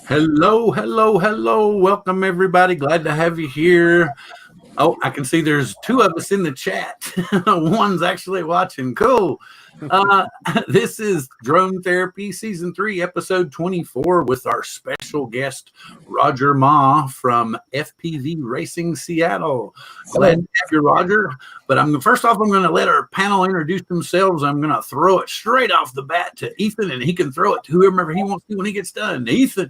Hello, hello, hello. Welcome, everybody. Glad to have you here. Oh, I can see there's two of us in the chat. One's actually watching. Cool. This is Drone Therapy Season 3, Episode 24 with our special guest, Roger Ma from FPV Racing Seattle. Glad to have you, Roger. But first off, I'm going to let our panel introduce themselves. I'm going to throw it straight off the bat to Ethan, and he can throw it to whoever he wants to when he gets done. Ethan.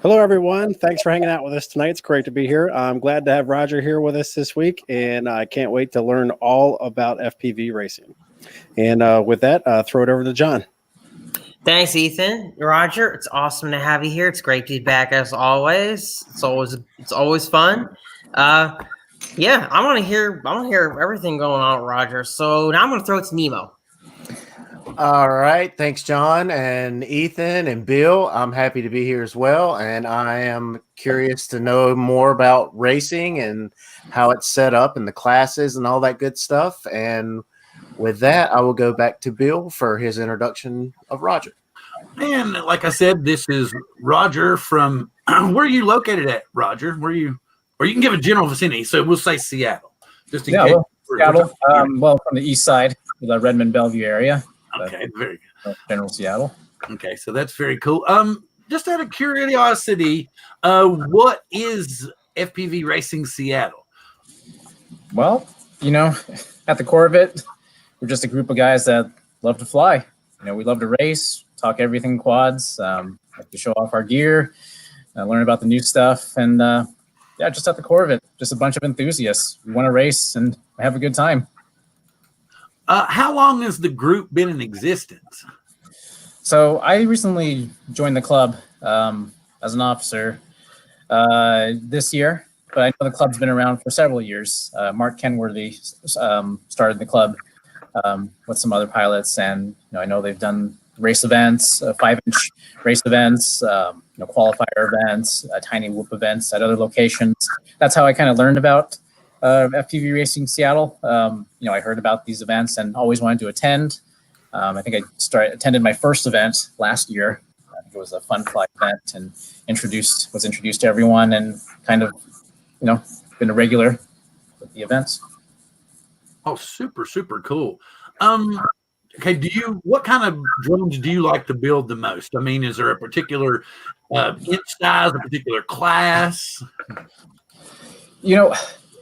Hello, everyone. Thanks for hanging out with us tonight. It's great to be here. I'm glad to have Roger here with us this week, and I can't wait to learn all about FPV racing. And with that, throw it over to John. Thanks, Ethan. Roger, it's awesome to have you here. It's great to be back as always. It's always fun. Yeah, I want to hear everything going on, Roger. So now I'm going to throw it to Nemo. All right. Thanks, John and Ethan and Bill. I'm happy to be here as well. And I am curious to know more about racing and how it's set up and the classes and all that good stuff. And with that, I will go back to Bill for his introduction of Roger. And like I said, this is Roger from, where are you located at, Roger? Where are you, or you can give a general vicinity. So we'll say Seattle. Just in case. Seattle. Well, from the east side, the Redmond, Bellevue area. Okay, very good. General Seattle. Okay, so that's very cool. Just out of curiosity, what is FPV Racing Seattle? Well, at the core of it, we're just a group of guys that love to fly. We love to race, talk everything quads, like to show off our gear, learn about the new stuff, and just at the core of it, just a bunch of enthusiasts. We want to race and have a good time. How long has the group been in existence? So I recently joined the club as an officer this year, but I know the club's been around for several years. Mark Kenworthy started the club with some other pilots, and I know they've done race events, 5-inch race events, qualifier events, tiny whoop events at other locations. That's how I kind of learned about FPV Racing Seattle. I heard about these events and always wanted to attend. I think I attended my first event last year. I think it was a fun fly event and was introduced to everyone and kind of, been a regular with the events. Oh, super, super cool. Okay, what kind of drones do you like to build the most? I mean, is there a particular inch size, a particular class?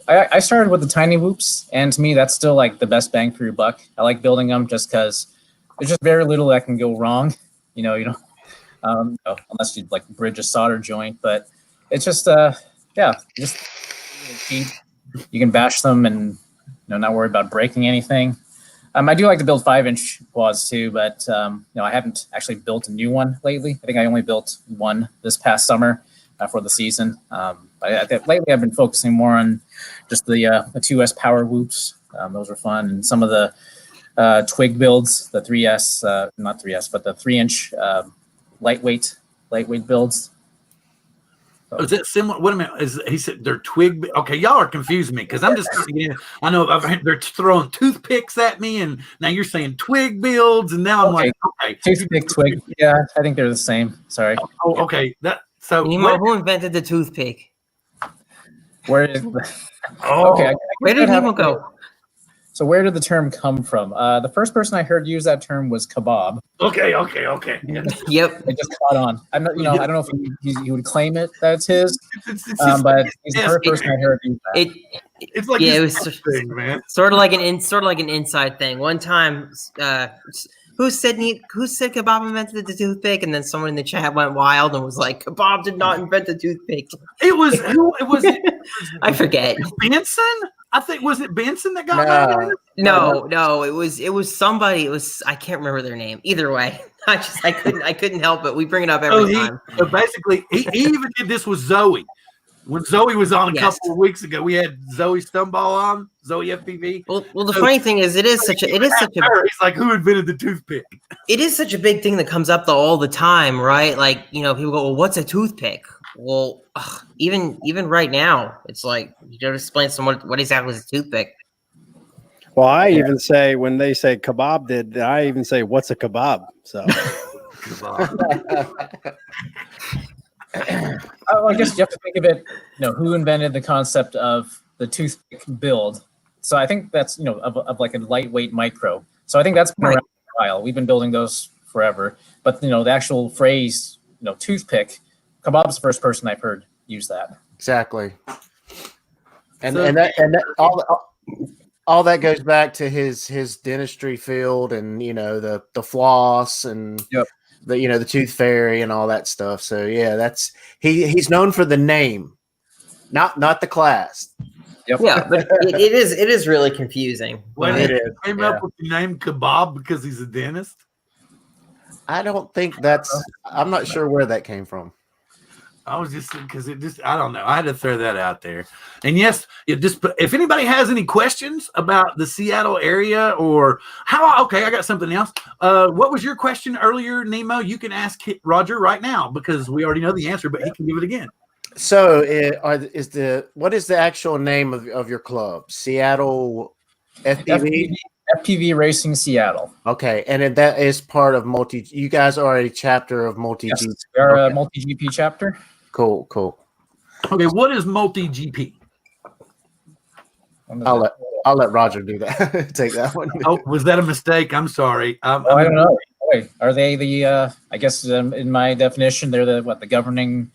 I started with the tiny whoops, and to me, that's still like the best bang for your buck. I like building them just because there's just very little that can go wrong. Unless you like bridge a solder joint, but it's just just cheap. You can bash them and not worry about breaking anything. I do like to build 5-inch quads too, but I haven't actually built a new one lately. I think I only built one this past summer for the season. Lately, I've been focusing more on just the 2S power whoops. Those are fun, and some of the twig builds, the 3S, not 3S, but the 3-inch lightweight builds. So. Is it similar? What a minute! He said they're twig? Okay, y'all are confusing me because I'm just I know they're throwing toothpicks at me, and now you're saying twig builds, and now I'm like, okay, toothpick twig. Yeah, I think they're the same. Sorry. Oh, okay. So who invented the toothpick? Where is okay? Where did Nemo go? So where did the term come from? The first person I heard use that term was kebab. Okay. Yeah. Yep. It just caught on. I don't know if he would claim it that it's his, but he's the first person I heard use that. It's like it was thing, man. Sort of like an inside thing. One time, who said kebab invented the toothpick, and then someone in the chat went wild and was like, "Kebab did not invent the toothpick." It was I forget. Benson. I think was it Benson that got that? No, it was somebody. It was I can't remember their name. Either way, I couldn't help it. We bring it up every time. So basically, he even did this with Zoe. When Zoe was on a couple of weeks ago, we had Zoe Stumball on, Zoe FPV. Well, the funny thing is, it is such a. He's like, who invented the toothpick? It is such a big thing that comes up all the time, right? Like, people go, well, what's a toothpick? Well, even right now, it's like you got to explain to someone what exactly is a toothpick. Well, I even say when they say kebab I even say what's a kebab? So I guess you have to think of it, who invented the concept of the toothpick build. So I think that's, of like a lightweight micro. So I think that's been around for a while. We've been building those forever. But, the actual phrase, toothpick, Kebab's the first person I've heard use that. Exactly. And all that goes back to his dentistry field and, the floss and the tooth fairy and all that stuff. So yeah, that's he's known for the name, not the class. Yep. Yeah, but it is really confusing. When it came up with the name Kebab because he's a dentist. I don't think I'm not sure where that came from. I was just because I don't know. I had to throw that out there. And yes, if anybody has any questions about the Seattle area or I got something else. What was your question earlier, Nemo? You can ask Roger right now because we already know the answer, but he can give it again. So, what is the actual name of your club? Seattle FPV? FPV Racing Seattle. Okay, and that is part of multi. You guys are a chapter of multi. Yes, we are a multi GP chapter. Cool. Okay, what is multi GP? I'll let Roger do that. Take that one. Oh, was that a mistake? I'm sorry. I don't know. Wait, are they the? I guess in my definition, they're the governing.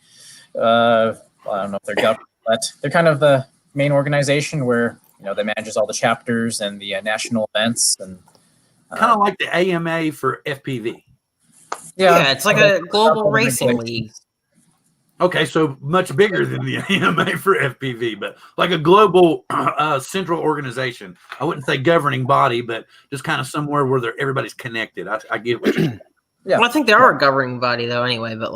I don't know if they're governing, but they're kind of the main organization where that manages all the chapters and the national events and kind of like the AMA for FPV. Yeah, it's like a global racing league. Okay, so much bigger than the AMA for FPV, but like a global central organization. I wouldn't say governing body, but just kind of somewhere where everybody's connected. I get what you're saying. Yeah, well, I think they are a governing body though, anyway. But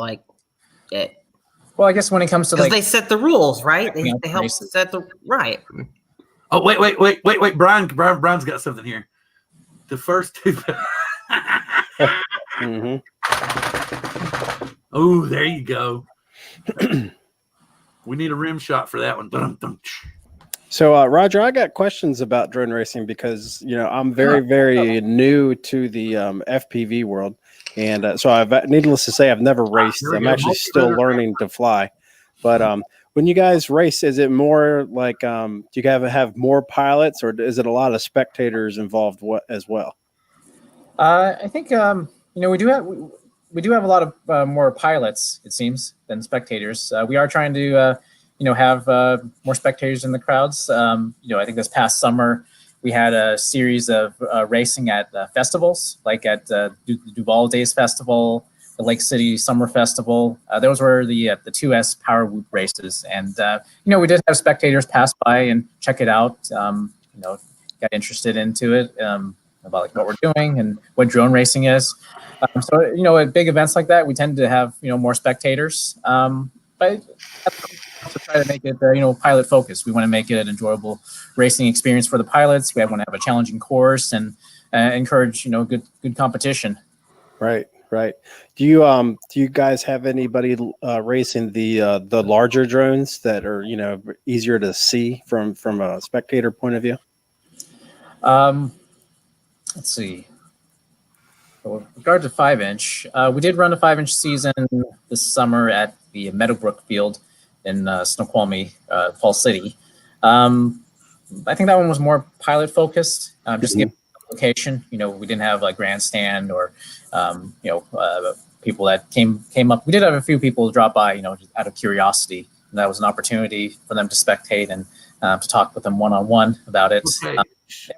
well, I guess when it comes to they set the rules, right? They help set the right. Oh wait! Brian's got something here. The first two. Mm-hmm. Oh, there you go. We need a rim shot for that one. So, Roger, I got questions about drone racing because I'm very, very new to the FPV world, and so needless to say, I've never raced. I'm actually still learning to fly. But when you guys race, is it more like do you have more pilots, or is it a lot of spectators involved as well? I think we do have a lot of more pilots, it seems, than spectators. We are trying to have more spectators in the crowds. I think this past summer we had a series of racing at festivals, like at the Duval Days Festival, the Lake City Summer Festival. Those were the 2S Power Whoop races, and we did have spectators pass by and check it out. Got interested into it about what we're doing and what drone racing is. So at big events like that, we tend to have more spectators. But to try to make it pilot focused. We want to make it an enjoyable racing experience for the pilots. We want to have a challenging course and encourage good competition. Right. Do you guys have anybody racing the larger drones that are easier to see from a spectator point of view? Let's see. With regard to 5-inch, we did run a 5-inch season this summer at the Meadowbrook Field in Snoqualmie, Fall City. I think that one was more pilot focused, just given the location. We didn't have like grandstand or people that came up. We did have a few people drop by, just out of curiosity, and that was an opportunity for them to spectate and to talk with them one-on-one about it. Okay.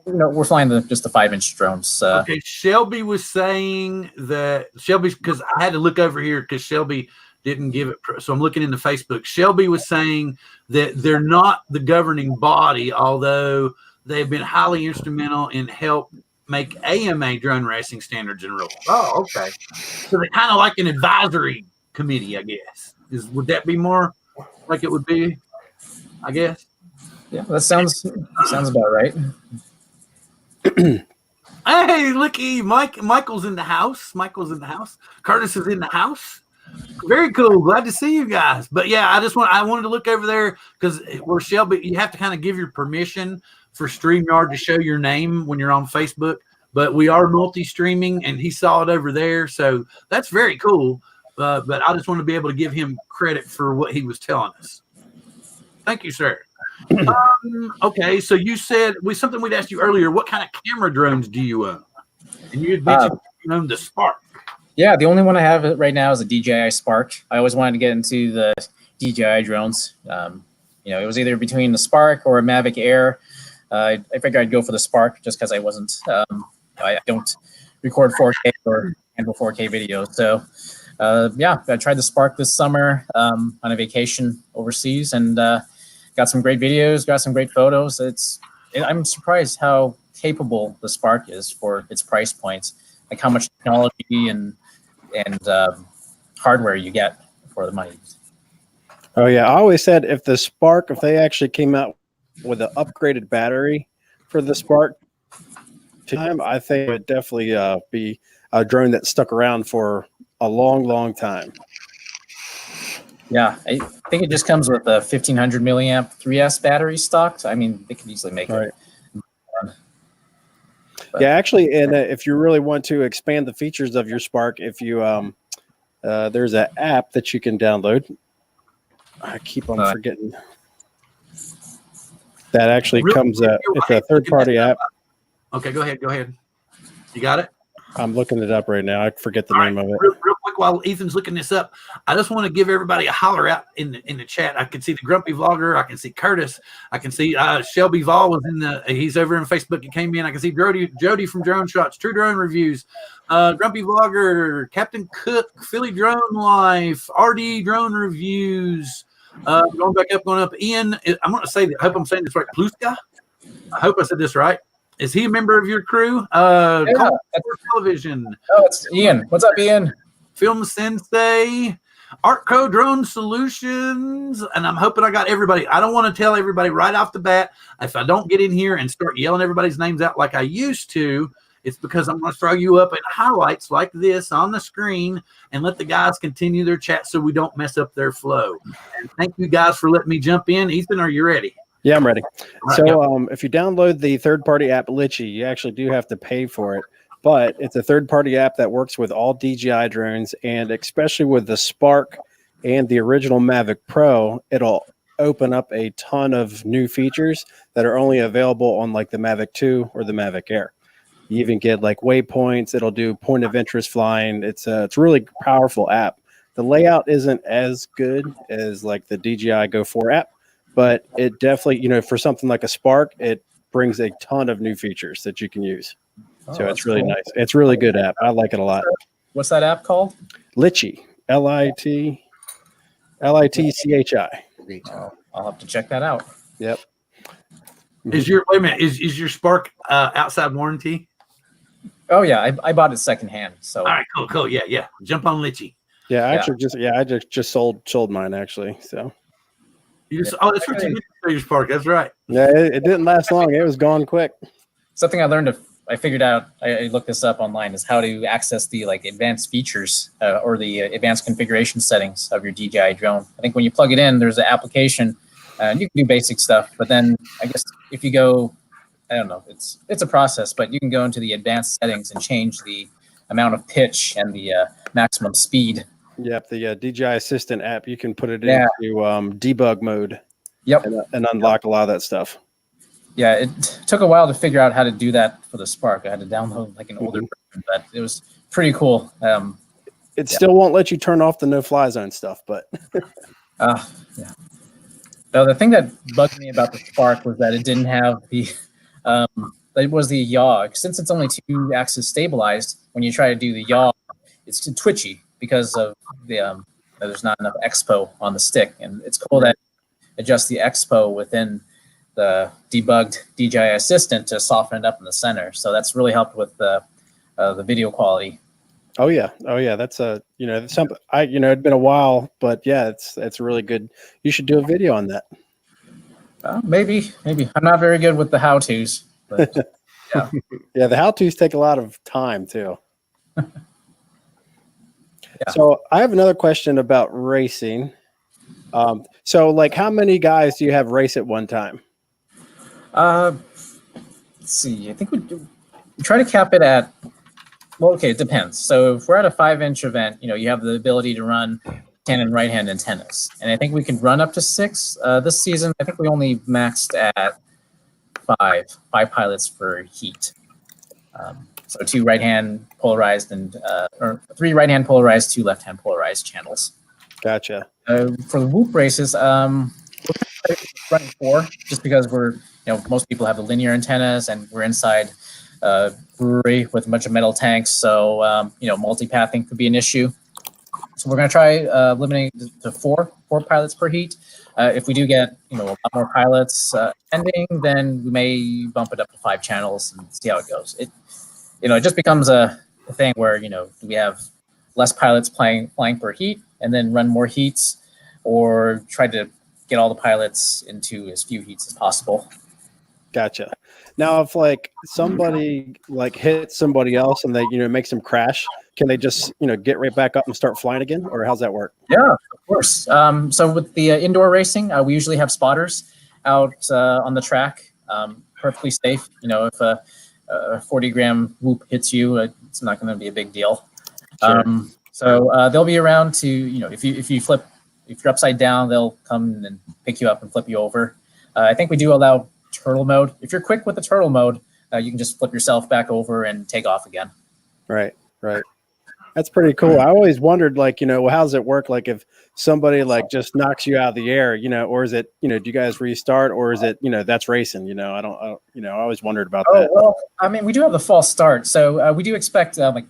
We're flying just the 5-inch drones. Okay, Shelby was saying that because I had to look over here because Shelby didn't give it. So I'm looking into Facebook. Shelby was saying that they're not the governing body, although they've been highly instrumental in help make AMA drone racing standards and rules. Oh, okay. So they're kind of like an advisory committee, I guess. Would that be more like it would be? I guess. Yeah, that sounds about right. Hey, looky, Michael's in the house. Curtis is in the house. Very cool. Glad to see you guys. But yeah, I wanted to look over there because where Shelby, you have to kind of give your permission for StreamYard to show your name when you're on Facebook. But we are multi-streaming, and he saw it over there, so that's very cool. but I just want to be able to give him credit for what he was telling us. Thank you, sir. Okay, so you said something we'd asked you earlier. What kind of camera drones do you own? And you had mentioned you own the Spark. Yeah, the only one I have right now is a DJI Spark. I always wanted to get into the DJI drones. It was either between the Spark or a Mavic Air. I figured I'd go for the Spark just because I wasn't. I don't record 4K or handle 4K videos. So, I tried the Spark this summer on a vacation overseas and got some great videos, got some great photos. I'm surprised how capable the Spark is for its price points, like how much technology and hardware you get for the money. Oh yeah, I always said if they actually came out with an upgraded battery for the Spark, I think it would definitely be a drone that stuck around for a long, long time. Yeah, I think it just comes with a 1500 milliamp 3S battery stock. So, I mean, they could easily make it. But, yeah, actually, and if you really want to expand the features of your Spark, if you there's an app that you can download. I keep on forgetting. That actually comes it's a third-party app. Okay, go ahead. You got it? I'm looking it up right now. I forget the name of it. Real quick, while Ethan's looking this up, I just want to give everybody a holler out in the chat. I can see the Grumpy Vlogger. I can see Curtis. I can see Shelby Vol was he's over in Facebook. He came in. I can see Jody from Drone Shots, True Drone Reviews, Grumpy Vlogger, Captain Cook, Philly Drone Life, RD Drone Reviews. Going up. Ian, I'm going to say that. I hope I'm saying this right. Pluska. I hope I said this right. Is he a member of your crew? Television. Oh, it's Ian. What's up, Ian? Film Sensei, Artco Drone Solutions, and I'm hoping I got everybody. I don't want to tell everybody right off the bat. If I don't get in here and start yelling everybody's names out like I used to, it's because I'm going to throw you up in highlights like this on the screen and let the guys continue their chat so we don't mess up their flow. And thank you guys for letting me jump in. Ethan, are you ready? Yeah, I'm ready. So if you download the third-party app Litchi, you actually do have to pay for it. But it's a third-party app that works with all DJI drones, and especially with the Spark and the original Mavic Pro, it'll open up a ton of new features that are only available on like the Mavic 2 or the Mavic Air. You even get like waypoints. It'll do point of interest flying. It's a really powerful app. The layout isn't as good as like the DJI Go 4 app, but it definitely, for something like a Spark, it brings a ton of new features that you can use. So it's really nice. It's a really good app. I like it a lot. What's that app called? Litchi. Litchi. I'll have to check that out. Yep. Is your Spark outside warranty? Oh yeah, I bought it secondhand. So all right, cool. Yeah. Jump on Litchi. Yeah, I just sold mine actually. So that's what you did for your Spark. That's right. Yeah, it didn't last long. It was gone quick. Something I figured out. I looked this up online is how to access the advanced features or the advanced configuration settings of your DJI drone. I think when you plug it in, there's an application, and you can do basic stuff. But then I guess if you go, I don't know, it's a process. But you can go into the advanced settings and change the amount of pitch and the maximum speed. Yep, the DJI Assistant app, you can put it into debug mode. Yep, and unlock a lot of that stuff. Yeah, it took a while to figure out how to do that for the Spark. I had to download an older version, but it was pretty cool. It still won't let you turn off the no-fly zone stuff, but yeah. Now, the thing that bugged me about the Spark was that it didn't have the it was the yaw. Since it's only 2-axis stabilized, when you try to do the yaw, it's twitchy because of the there's not enough expo on the stick, and it's cool that adjust the expo within the debugged DJI Assistant to soften it up in the center. So that's really helped with the video quality. Oh yeah. That's something it'd been a while, but yeah, it's really good. You should do a video on that. Maybe. I'm not very good with the how-tos, but yeah. Yeah, the how-tos take a lot of time too. Yeah. So I have another question about racing. So how many guys do you have race at one time? Let's see. I think we try to cap it at Well, okay, it depends. So if we're at a 5-inch event, you have the ability to run 10 and right-hand antennas. And I think we can run up to 6. This season, I think we only maxed at 5 pilots per heat. So 2 right-hand polarized or 3 right-hand polarized, 2 left-hand polarized channels. Gotcha. For the whoop races, we're running 4 just because most people have the linear antennas and we're inside brewery with a bunch of metal tanks. So, multi-pathing could be an issue. So we're going to try limiting to 4 pilots per heat. If we do get, a lot more pilots attending, then we may bump it up to 5 channels and see how it goes. It just becomes a thing where, do we have less pilots flying per heat and then run more heats, or try to get all the pilots into as few heats as possible. Gotcha. Now, if somebody hits somebody else and they makes them crash, can they just get right back up and start flying again, or how's that work? Yeah, of course. So with the indoor racing, we usually have spotters out on the track, perfectly safe. If a 40-gram whoop hits you, it's not going to be a big deal. Sure. So they'll be around to if you're upside down, they'll come and pick you up and flip you over. I think we do allow turtle mode. If you're quick with the turtle mode, you can just flip yourself back over and take off again. Right. That's pretty cool. I always wondered, how does it work? If somebody just knocks you out of the air, or is it, do you guys restart, or is it, that's racing? I always wondered about that. Well, I mean, we do have the false start, so we do expect, once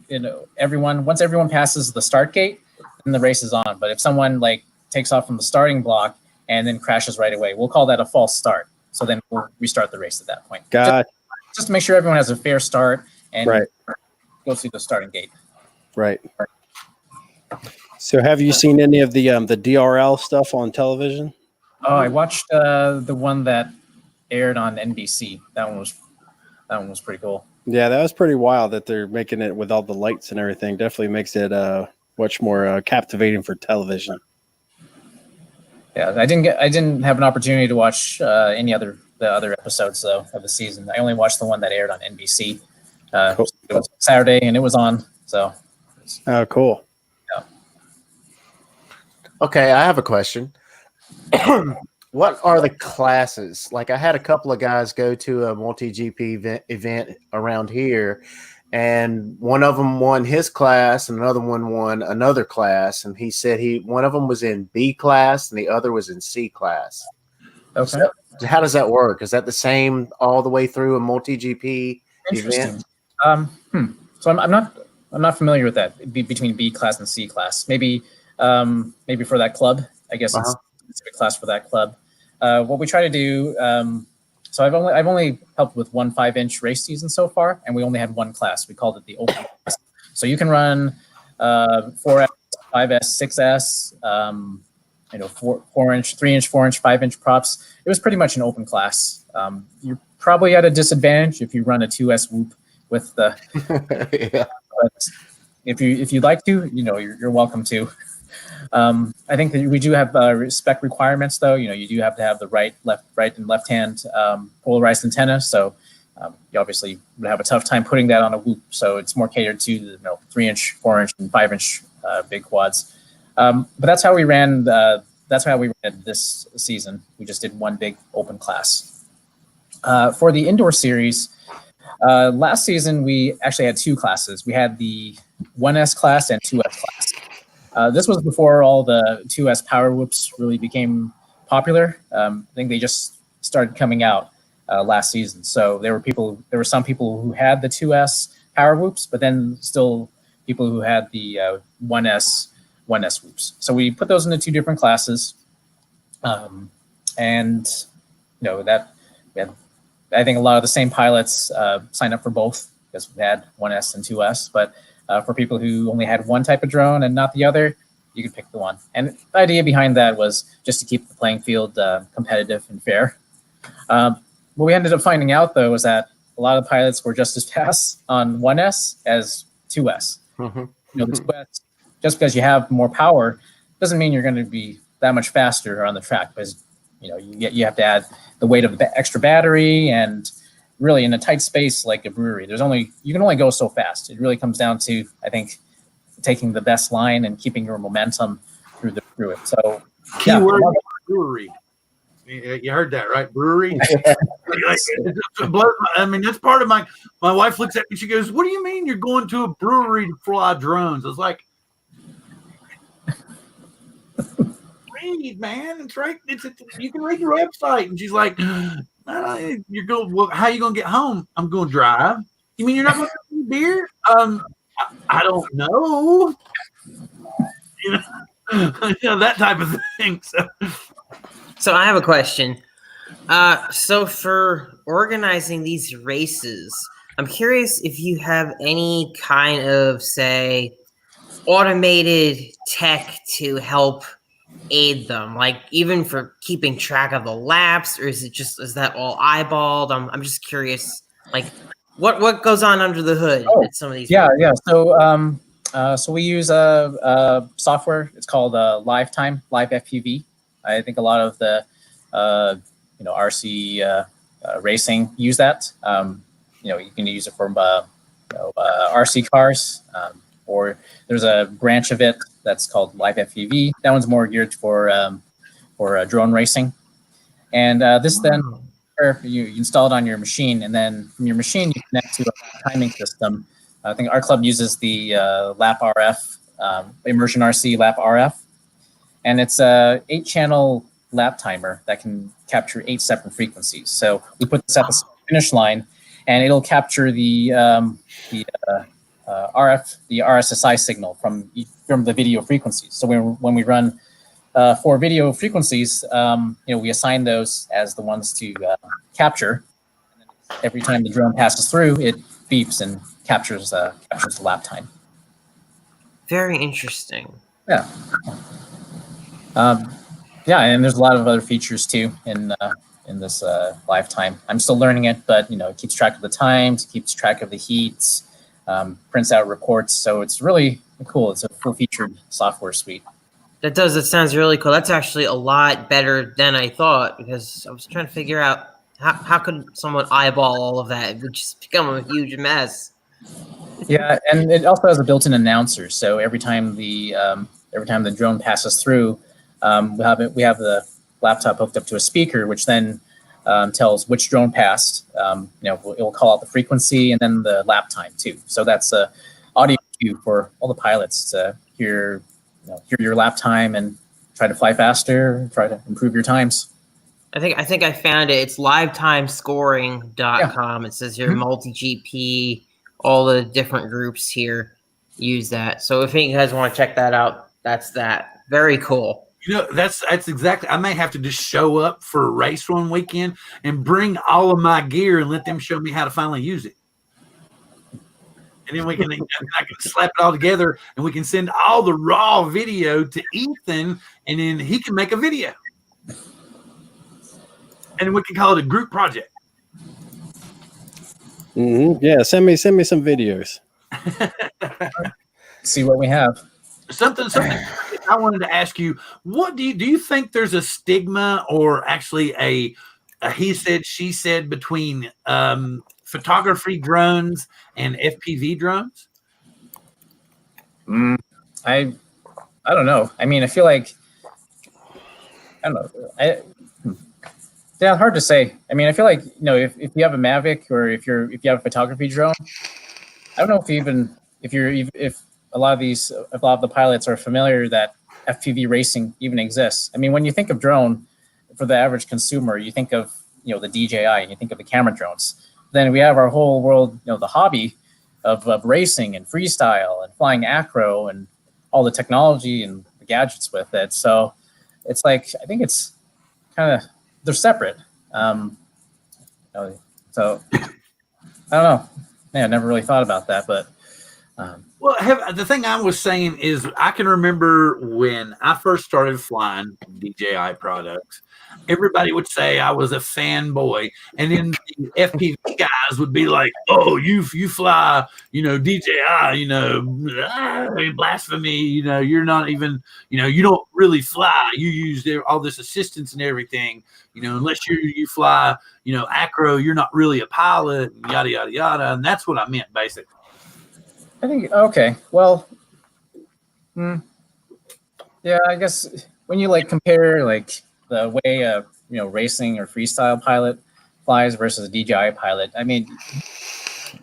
everyone passes the start gate, then the race is on. But if someone takes off from the starting block and then crashes right away, we'll call that a false start. So then we'll restart the race at that point. Just to make sure everyone has a fair start and go through the starting gate. Right. So have you seen any of the DRL stuff on television? Oh, I watched the one that aired on NBC. That one was pretty cool. Yeah, that was pretty wild that they're making it with all the lights and everything. Definitely makes it much more captivating for television. Yeah, I didn't have an opportunity to watch the other episodes though of the season. I only watched the one that aired on NBC. Cool. It was Saturday and it was on. So. Oh, cool. Yeah. Okay, I have a question. What are the classes? I had a couple of guys go to a multi-GP event around here, and one of them won his class and another one won another class, and he said one of them was in B class and the other was in C class. Okay. So how does that work? Is that the same all the way through a multi-GP event? So I'm not familiar with that between B class and C class. Maybe for that club, I guess it's a specific class for that club. What we try to do, so I've only helped with one 5-inch race season so far, and we only had one class. We called it the open class. So you can run 4S, 5S, 6S, 4-inch, 3-inch, 4-inch, 5-inch props. It was pretty much an open class. You're probably at a disadvantage if you run a 2S whoop with the. Yeah. But if you'd like to, you're welcome to. I think that we do have spec requirements, though. You do have to have the right and left hand polarized antenna. So you obviously would have a tough time putting that on a whoop. So it's more catered to the 3-inch, 4-inch, and 5-inch big quads. But that's how we ran. That's how we ran this season. We just did one big open class. For the indoor series. Last season, we actually had 2 classes. We had the 1S class and 2S class. This was before all the 2S power whoops really became popular. I think they just started coming out last season. So there were some people who had the 2S power whoops, but then still people who had the 1S whoops. So we put those into 2 different classes. I think a lot of the same pilots signed up for both because we had 1S and 2S. But for people who only had one type of drone and not the other, you could pick the one. And the idea behind that was just to keep the playing field competitive and fair. What we ended up finding out, though, was that a lot of pilots were just as fast on 1S as 2S. Mm-hmm. The 2S, just because you have more power, doesn't mean you're going to be that much faster on the track because you have to add the weight of the extra battery and really in a tight space like a brewery, you can only go so fast. It really comes down to, I think, taking the best line and keeping your momentum through it. So Keyword brewery. You heard that, right? Brewery. I mean, that's part of my wife looks at me. She goes, "What do you mean you're going to a brewery to fly drones?" I was like, "Read, man. It's right. You can read your website." And she's like, "You're going. Well, how you gonna get home?" "I'm going to drive." "You mean you're not going to get beer?" I don't know. You know, that type of thing. So I have a question. So for organizing these races, I'm curious if you have any kind of, say, automated tech to help aid them, like even for keeping track of the laps, or is that all eyeballed? I'm just curious, like what goes on under the hood at some of these yeah. So we use a software. It's called Live FPV. I think a lot of the RC racing use that. You can use it for RC cars, or there's a branch of it that's called Live FPV. That one's more geared for drone racing. And this then, you install it on your machine, and then from your machine you connect to a timing system. I think our club uses the Lap RF, Immersion RC Lap RF, and it's a 8-channel lap timer that can capture 8 separate frequencies. So we put this at the finish line, and it'll capture the RF, the RSSI signal from the video frequencies. So when we run 4 video frequencies, we assign those as the ones to capture. And then every time the drone passes through, it beeps and captures the lap time. Very interesting. Yeah. And there's a lot of other features too in this lifetime. I'm still learning it, but it keeps track of the times, keeps track of the heats, prints out reports. So it's really cool. It's a full-featured software suite. That sounds really cool. That's actually a lot better than I thought, because I was trying to figure out how could someone eyeball all of that? It would just become a huge mess. Yeah, and it also has a built-in announcer. So every time the drone passes through, we have the laptop hooked up to a speaker, which then tells which drone passed. It will call out the frequency and then the lap time too. So that's a audio cue for all the pilots to hear your lap time and try to fly faster, try to improve your times. I think I found it. It's livetimescoring.com. Yeah. It says here multi-GP, all the different groups here use that. So if you guys want to check that out, that's that. Very cool. That's exactly. I may have to just show up for a race one weekend and bring all of my gear and let them show me how to finally use it. And then I can slap it all together, and we can send all the raw video to Ethan, and then he can make a video. And we can call it a group project. Mm-hmm. Yeah, send me some videos. See what we have. Something I wanted to ask you. What do you think there's a stigma, or actually a he said, she said, between photography drones and FPV drones? I don't know. I mean, I feel like, I don't know. Yeah, hard to say. I mean, I feel like, if you have a Mavic, or if you have a photography drone, I don't know if a lot of the pilots are familiar that FPV racing even exists. I mean, when you think of drone, for the average consumer, you think of the DJI, and you think of the camera drones. Then we have our whole world, the hobby of racing and freestyle and flying acro and all the technology and the gadgets with it. So it's like, I think it's kind of, they're separate. So I don't know. Yeah, I never really thought about that, but Well, the thing I was saying is I can remember when I first started flying DJI products, everybody would say I was a fanboy, and then the FPV guys would be like, "Oh, you fly, DJI, blasphemy, you're not even, you don't really fly. You use all this assistance and everything, unless you fly, acro, you're not really a pilot, and yada yada yada." And that's what I meant basically. I think, okay, well, yeah, I guess when you compare the way racing or freestyle pilot flies versus a DJI pilot, I mean,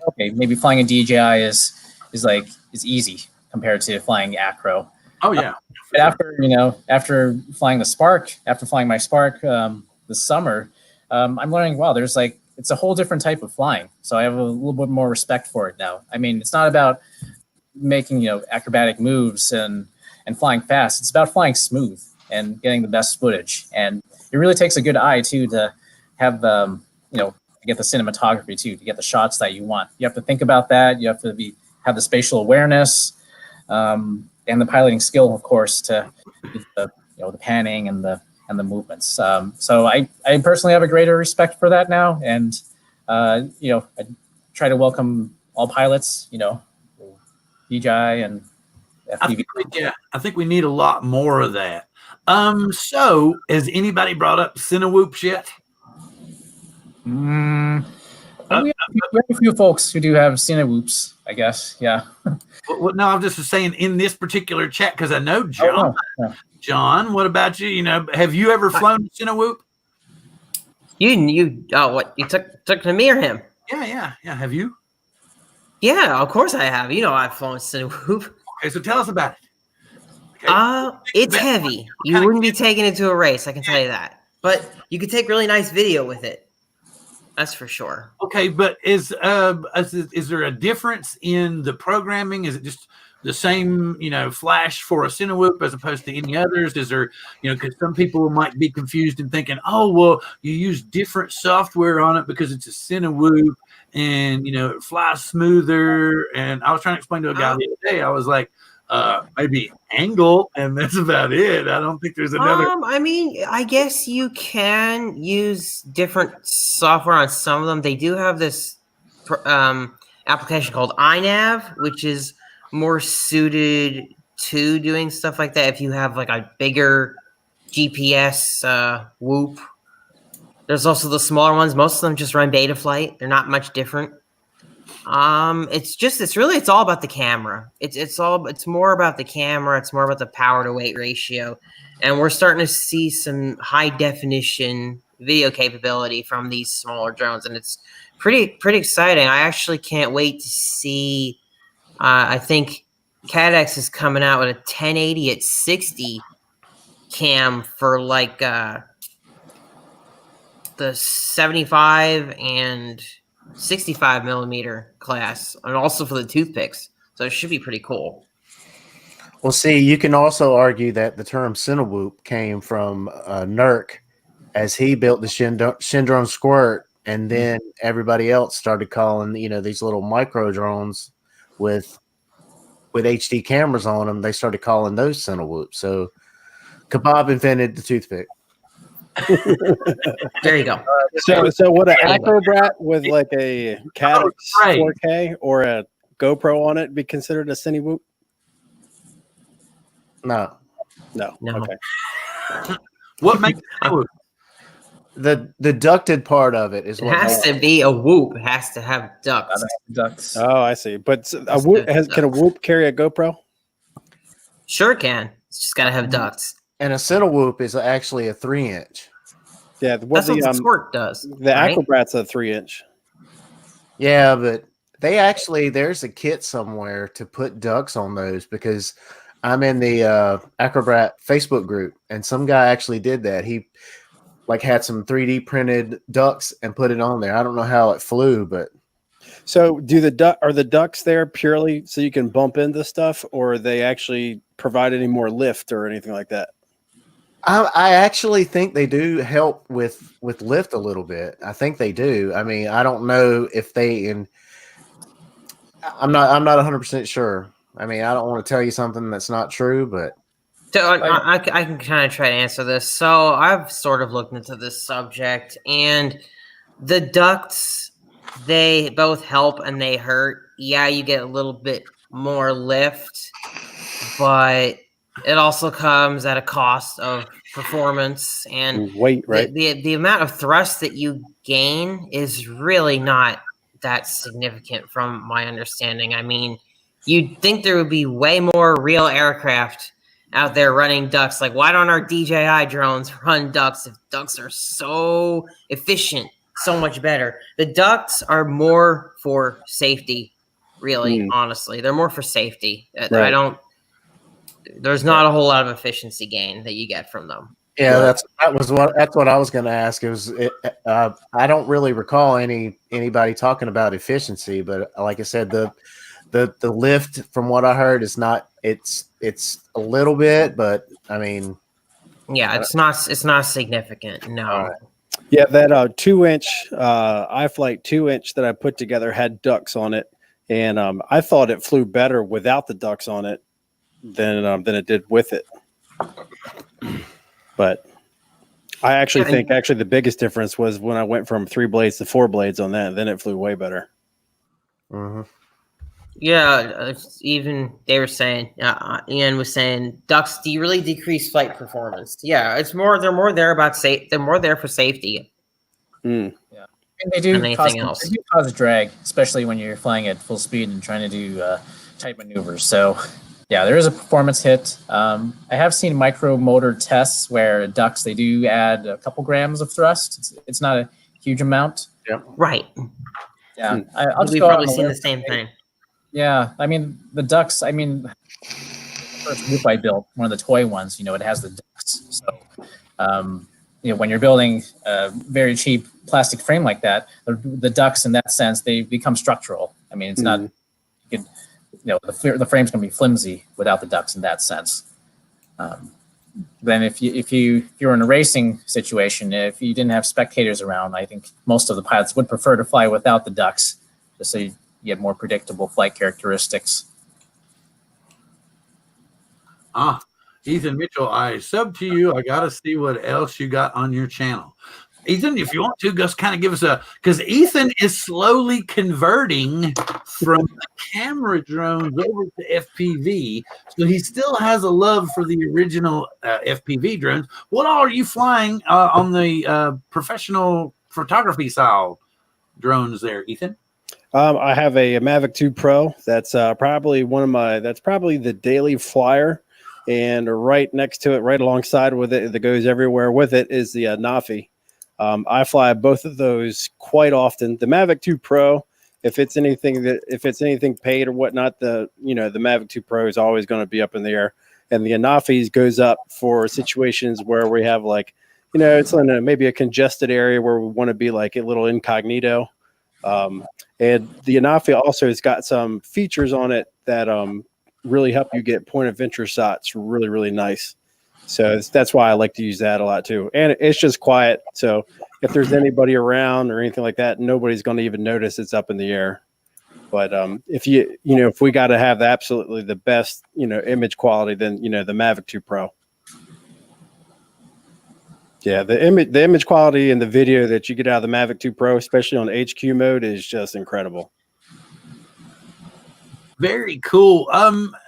okay, maybe flying a DJI is easy compared to flying acro. Oh yeah. But after flying my Spark this summer, I'm learning, wow, there's it's a whole different type of flying. So I have a little bit more respect for it now. I mean, it's not about making acrobatic moves and flying fast. It's about flying smooth and getting the best footage. And it really takes a good eye too to have to get the cinematography too, to get the shots that you want. You have to think about that. You have to have the spatial awareness and the piloting skill, of course, to the panning and the movements. So I personally have a greater respect for that now, and I try to welcome all pilots, DJI and FPV. I think we need a lot more of that. So has anybody brought up Cinewhoops yet? We have a few folks who do have Cinewhoops, I guess. Yeah. Well, no, I'm just saying in this particular chat because I know John. Yeah. John, what about you? Have you ever flown Cinewhoop? You took to me or him? Yeah. Have you? Yeah, of course I have. I've flown Cinewhoop. Okay, so tell us about it. Okay. It's heavy. You wouldn't be taking it to a race, I can tell you that. But you could take really nice video with it. That's for sure. Okay, but is there a difference in the programming? Is it just the same, flash for a Cinewhoop as opposed to any others? Is there, because some people might be confused and thinking, oh, well, you use different software on it because it's a Cinewhoop and, it flies smoother. And I was trying to explain to a guy the other day, I was like, maybe angle, and that's about it. I don't think there's another. I mean, I guess you can use different software on some of them. They do have this application called iNav, which is more suited to doing stuff like that. If you have a bigger GPS whoop, there's also the smaller ones. Most of them just run Betaflight. They're not much different. It's all about the camera. It's more about the camera. It's more about the power to weight ratio. And we're starting to see some high definition video capability from these smaller drones. And it's pretty exciting. I actually can't wait to see, I think CADX is coming out with a 1080 at 60 cam for the 75 and 65 millimeter class, and also for the toothpicks. So it should be pretty cool. Well, see, you can also argue that the term Cinewhoop came from Nurk as he built the Shindrome Squirt, and then everybody else started calling, these little micro drones with HD cameras on them. They started calling those Cinewhoops. So Kebab invented the toothpick. There you go. So would an Acrobat with a CADX 4K or a GoPro on it be considered a Cinewhoop? No. Okay. What makes it? The ducted part of it is It what has to be a whoop. It has to have ducts. Ducks. Oh, I see. But a whoop can a whoop carry a GoPro? Sure can. It's just got to have ducts. And a Cinewhoop is actually a 3-inch. Yeah, that's what the Squirt does. The Acrobat's a 3-inch. Yeah, but there's a kit somewhere to put ducts on those, because I'm in the Acrobat Facebook group, and some guy actually did that. He had some 3D printed ducts and put it on there. I don't know how it flew, but so are the ducts there purely so you can bump into stuff, or they actually provide any more lift or anything like that? I actually think they do help with lift a little bit. I think they do. I mean, I don't know if I'm not 100% sure. I mean, I don't want to tell you something that's not true, but So I can kind of try to answer this. So I've sort of looked into this subject, and the ducts, they both help and they hurt. Yeah, you get a little bit more lift, but it also comes at a cost of performance and weight, right? The amount of thrust that you gain is really not that significant from my understanding. I mean, you'd think there would be way more real aircraft out there running ducks. Like, why don't our DJI drones run ducks if ducks are so efficient, so much better? The ducks are more for safety, really, honestly. They're more for safety. Right. There's not a whole lot of efficiency gain that you get from them. yeah, that's what I was going to ask. I don't really recall anybody talking about efficiency, but like I said, the lift from what I heard is not. It's a little bit, but I mean, yeah, it's not significant. No. Right. Yeah, that 2-inch iFlight 2-inch that I put together had ducks on it, and I thought it flew better without the ducks on it than it did with it. But I actually think the biggest difference was when I went from 3 blades to 4 blades on that. Then it flew way better. Mm-hmm. Yeah, even they were saying, Ian was saying, ducks really decrease flight performance. Yeah, it's more. They're more there about safe. They're more there for safety. Yeah, and they do anything else. They do cause drag, especially when you're flying at full speed and trying to do tight maneuvers. So, yeah, there is a performance hit. I have seen micro motor tests where ducks, they do add a couple grams of thrust. It's not a huge amount. Yep. Right. Yeah, I'll just We've go probably out seen the same thing. Yeah, I mean the ducks. I mean, the first group I built, one of the toy ones. It has the ducks. So, when you're building a very cheap plastic frame like that, the ducks, in that sense, they become structural. I mean, it's not. You could, the frame's going to be flimsy without the ducks in that sense. Then if you're in a racing situation, if you didn't have spectators around, I think most of the pilots would prefer to fly without the ducks, just so you get more predictable flight characteristics. Ethan Mitchell, I sub to you. I got to see what else you got on your channel. Ethan, if you want to, just kind of give us because Ethan is slowly converting from the camera drones over to FPV. So he still has a love for the original FPV drones. What all are you flying on the professional photography style drones there, Ethan? I have a Mavic 2 Pro. That's probably that's probably the daily flyer. And right next to it, right alongside with it, that goes everywhere with it, is the Nafi. I fly both of those quite often. The Mavic 2 Pro, if it's anything paid or whatnot, the Mavic 2 Pro is always going to be up in the air. And the Nafi goes up for situations where we have it's in maybe a congested area where we want to be like a little incognito. And the Anafi also has got some features on it that really help you get point of interest shots really, really nice. So that's why I like to use that a lot too. And it's just quiet. So if there's anybody around or anything like that, nobody's going to even notice it's up in the air. But if we got to have absolutely the best, image quality, then, the Mavic 2 Pro. Yeah, the image quality and the video that you get out of the Mavic 2 Pro, especially on HQ mode, is just incredible. Very cool.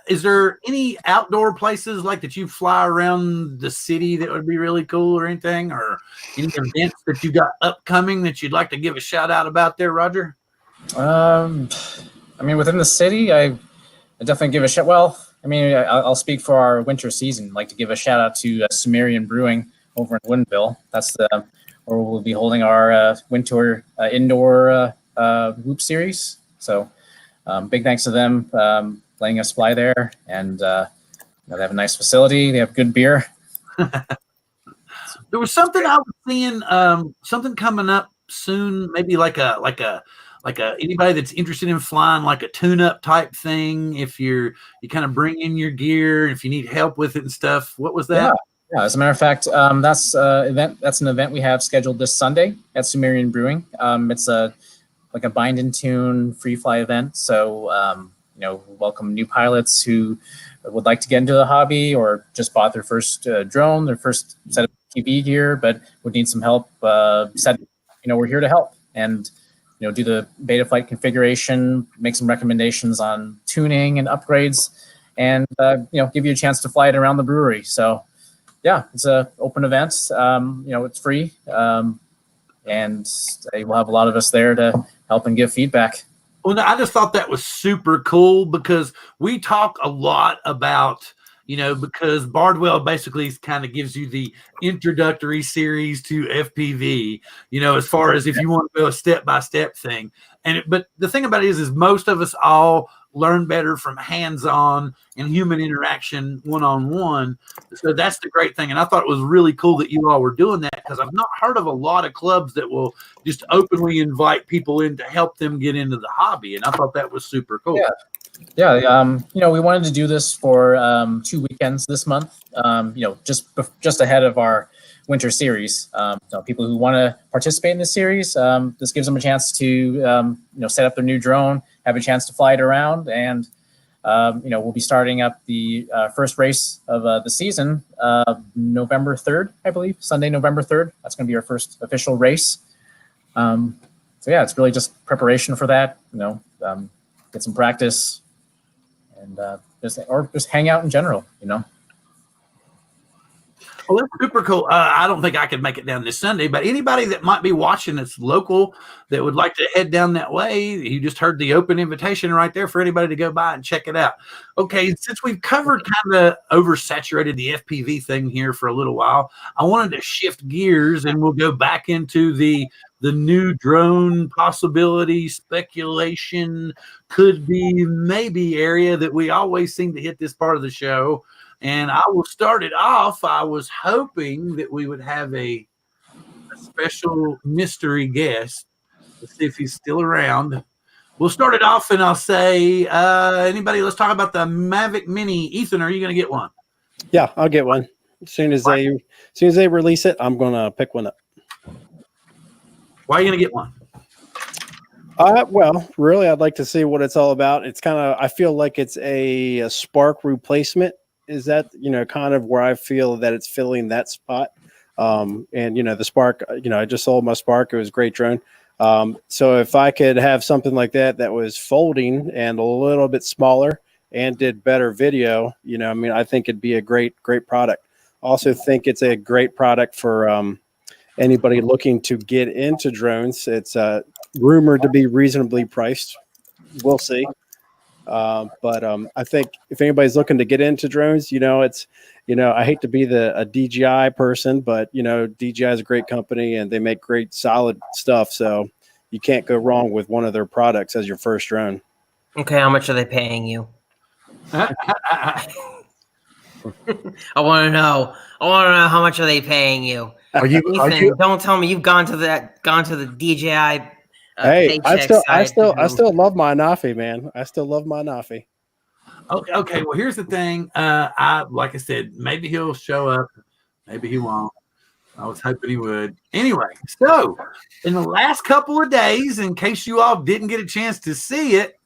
Is there any outdoor places like that you fly around the city that would be really cool or anything, or any events that you got upcoming that you'd like to give a shout out about there, Roger? I mean, within the city, I definitely give a shout. Well, I mean, I'll speak for our winter season. I'd like to give a shout out to Sumerian Brewing over in Woodinville. That's where we'll be holding our winter indoor Whoop series. So big thanks to them letting us fly there, and they have a nice facility. They have good beer. There was something I was seeing, something coming up soon, maybe like a anybody that's interested in flying like a tune-up type thing. If you kind of bring in your gear, if you need help with it and stuff. What was that? Yeah, as a matter of fact, that's an event we have scheduled this Sunday at Sumerian Brewing. It's a like a bind and tune free fly event. So welcome new pilots who would like to get into the hobby or just bought their first drone, their first set of FPV gear, but would need some help. We're here to help and do the beta flight configuration, make some recommendations on tuning and upgrades, and give you a chance to fly it around the brewery. So yeah, it's an open event. It's free, and we'll have a lot of us there to help and give feedback. Well, I just thought that was super cool because we talk a lot about, because Bardwell basically kind of gives you the introductory series to FPV, as far as if you want to go a step-by-step thing. But the thing about it is most of us all learn better from hands-on and human interaction one-on-one. So that's the great thing. And I thought it was really cool that you all were doing that, because I've not heard of a lot of clubs that will just openly invite people in to help them get into the hobby. And I thought that was super cool. Yeah. We wanted to do this for 2 weekends this month, just ahead of our winter series. People who want to participate in this series, this gives them a chance to, set up their new drone, have a chance to fly it around. And, we'll be starting up the first race of the season, November 3rd, I believe, Sunday, November 3rd. That's going to be our first official race. It's really just preparation for that, get some practice and just hang out in general, Well, that's super cool. I don't think I could make it down this Sunday, but anybody that might be watching that's local that would like to head down that way, you just heard the open invitation right there for anybody to go by and check it out. Okay, since we've covered kind of oversaturated the FPV thing here for a little while, I wanted to shift gears and we'll go back into the new drone possibility, speculation, could be, maybe area that we always seem to hit this part of the show. And I will start it off. I was hoping that we would have a special mystery guest. Let's see if he's still around. We'll start it off, and I'll say, anybody, let's talk about the Mavic Mini. Ethan, are you going to get one? Yeah, I'll get one. As soon as they release it, I'm going to pick one up. Why are you going to get one? Well, really, I'd like to see what it's all about. It's kind of, I feel like it's a Spark replacement. Is that, kind of where I feel that it's filling that spot. And, the Spark, I just sold my Spark. It was a great drone. So if I could have something like that was folding and a little bit smaller and did better video, I think it'd be a great product. Also think it's a great product for anybody looking to get into drones. It's rumored to be reasonably priced. We'll see. But I think if anybody's looking to get into drones, it's, I hate to be a DJI person, but, DJI is a great company and they make great solid stuff. So you can't go wrong with one of their products as your first drone. Okay, how much are they paying you? I want to know. How much are they paying you? Ethan, don't tell me you've gone to the DJI. Hey, I still love my Nafi, man. I still love my Nafi. Okay. Well, here's the thing. Like I said, maybe he'll show up, maybe he won't. I was hoping he would. Anyway, so in the last couple of days, in case you all didn't get a chance to see it,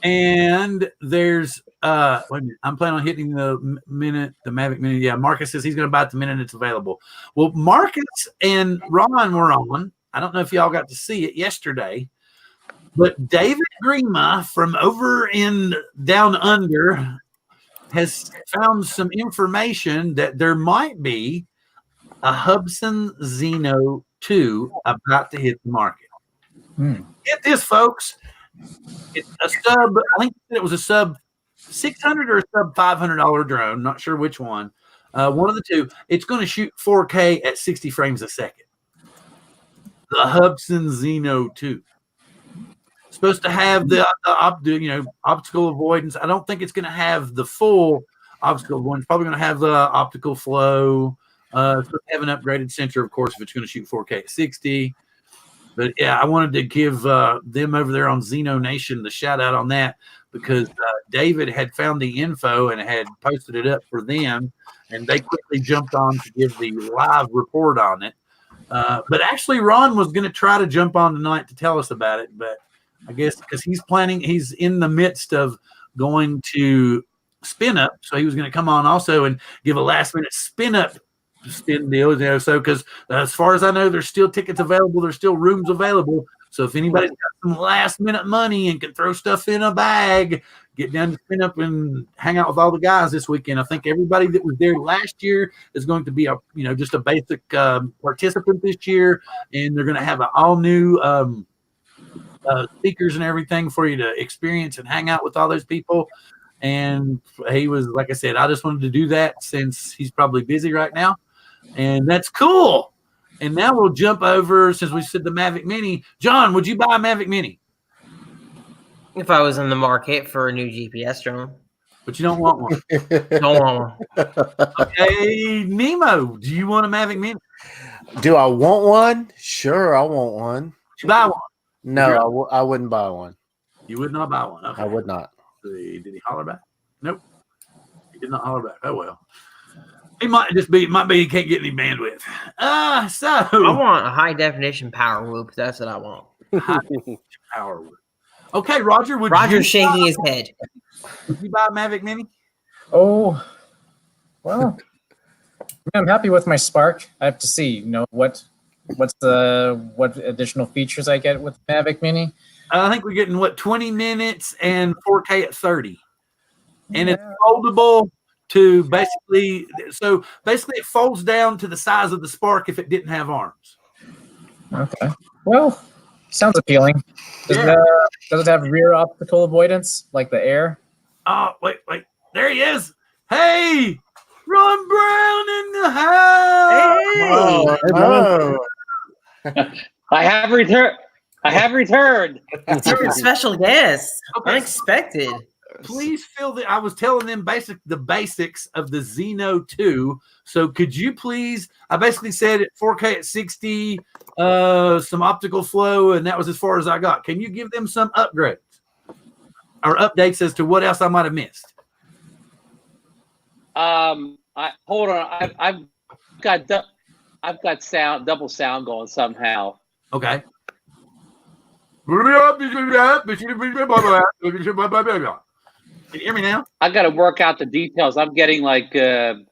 and there's wait a minute, I'm planning on hitting the Mavic Mini. Yeah, Marcus says he's going to buy it the minute it's available. Well, Marcus and Ron were on. I don't know if y'all got to see it yesterday, but David Grima from over in Down Under has found some information that there might be a Hubsan Xeno 2 about to hit the market. Get this, folks. It's a sub, I think it was a sub $600 or a sub $500 drone. Not sure which one. One of the two. It's going to shoot 4K at 60 frames a second. The Hubsan Xeno 2. Supposed to have the optical avoidance. I don't think it's going to have the full optical avoidance. Probably going to have the optical flow. It's supposed to have an upgraded sensor, of course, if it's going to shoot 4K at 60. But yeah, I wanted to give them over there on Xeno Nation the shout out on that, because David had found the info and had posted it up for them, and they quickly jumped on to give the live report on it. But actually, Ron was going to try to jump on tonight to tell us about it, but I guess because he's in the midst of going to spin up, so he was going to come on also and give a last minute spin deal. So because as far as I know, there's still tickets available, there's still rooms available. So if anybody's got some last minute money and can throw stuff in a bag, get down to spin up and hang out with all the guys this weekend. I think everybody that was there last year is going to be just a basic participant this year, and they're going to have an all new speakers and everything for you to experience and hang out with all those people. And he was, like I said, I just wanted to do that since he's probably busy right now, and that's cool. And now we'll jump over, since we said the Mavic Mini. John, would you buy a Mavic Mini? If I was in the market for a new GPS drone. But you don't want one. Don't want one. Okay, Nemo, do you want a Mavic Mini? Do I want one? Sure, I want one. Would you buy one? No, I wouldn't buy one. You would not buy one. Okay. I would not. Did he holler back? Nope. He did not holler back. Oh, well. It might be he can't get any bandwidth. So I want a high definition power whoop. That's what I want. High definition power whoop. Okay, Roger. Roger's shaking his head. Would you buy a Mavic Mini? Oh, well, I'm happy with my Spark. I have to see, what additional features I get with Mavic Mini. I think we're getting 20 minutes and 4K at 30, and it's foldable to basically it folds down to the size of the Spark if it didn't have arms. Okay. Well, sounds appealing. Does it have rear optical avoidance like the Air? Oh, wait. There he is. Hey, Ron Brown in the house. Oh. I have returned. You're a special guest. Okay. Unexpected. Please I was telling them the basics of the Xeno 2. So could you please, I basically said at 4K at 60, some optical flow, and that was as far as I got. Can you give them some upgrades or updates as to what else I might have missed? Hold on. I've got double sound going somehow. Okay. Can you hear me now? I got to work out the details. I'm getting like. Okay,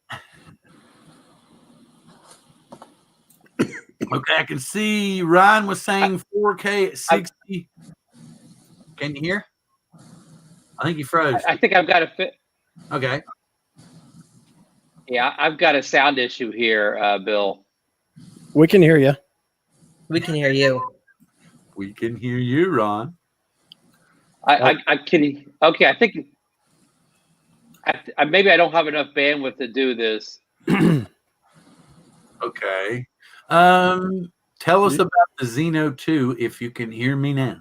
I can see Ryan was saying 4K at 60. Can you hear? I think he froze. I think I've got to fit. Okay. Yeah, I've got a sound issue here, Bill. We can hear you. We can hear you. We can hear you, Ron. I can. Okay, I think. Maybe I don't have enough bandwidth to do this. Okay. Tell us about the Xeno 2 if you can hear me now.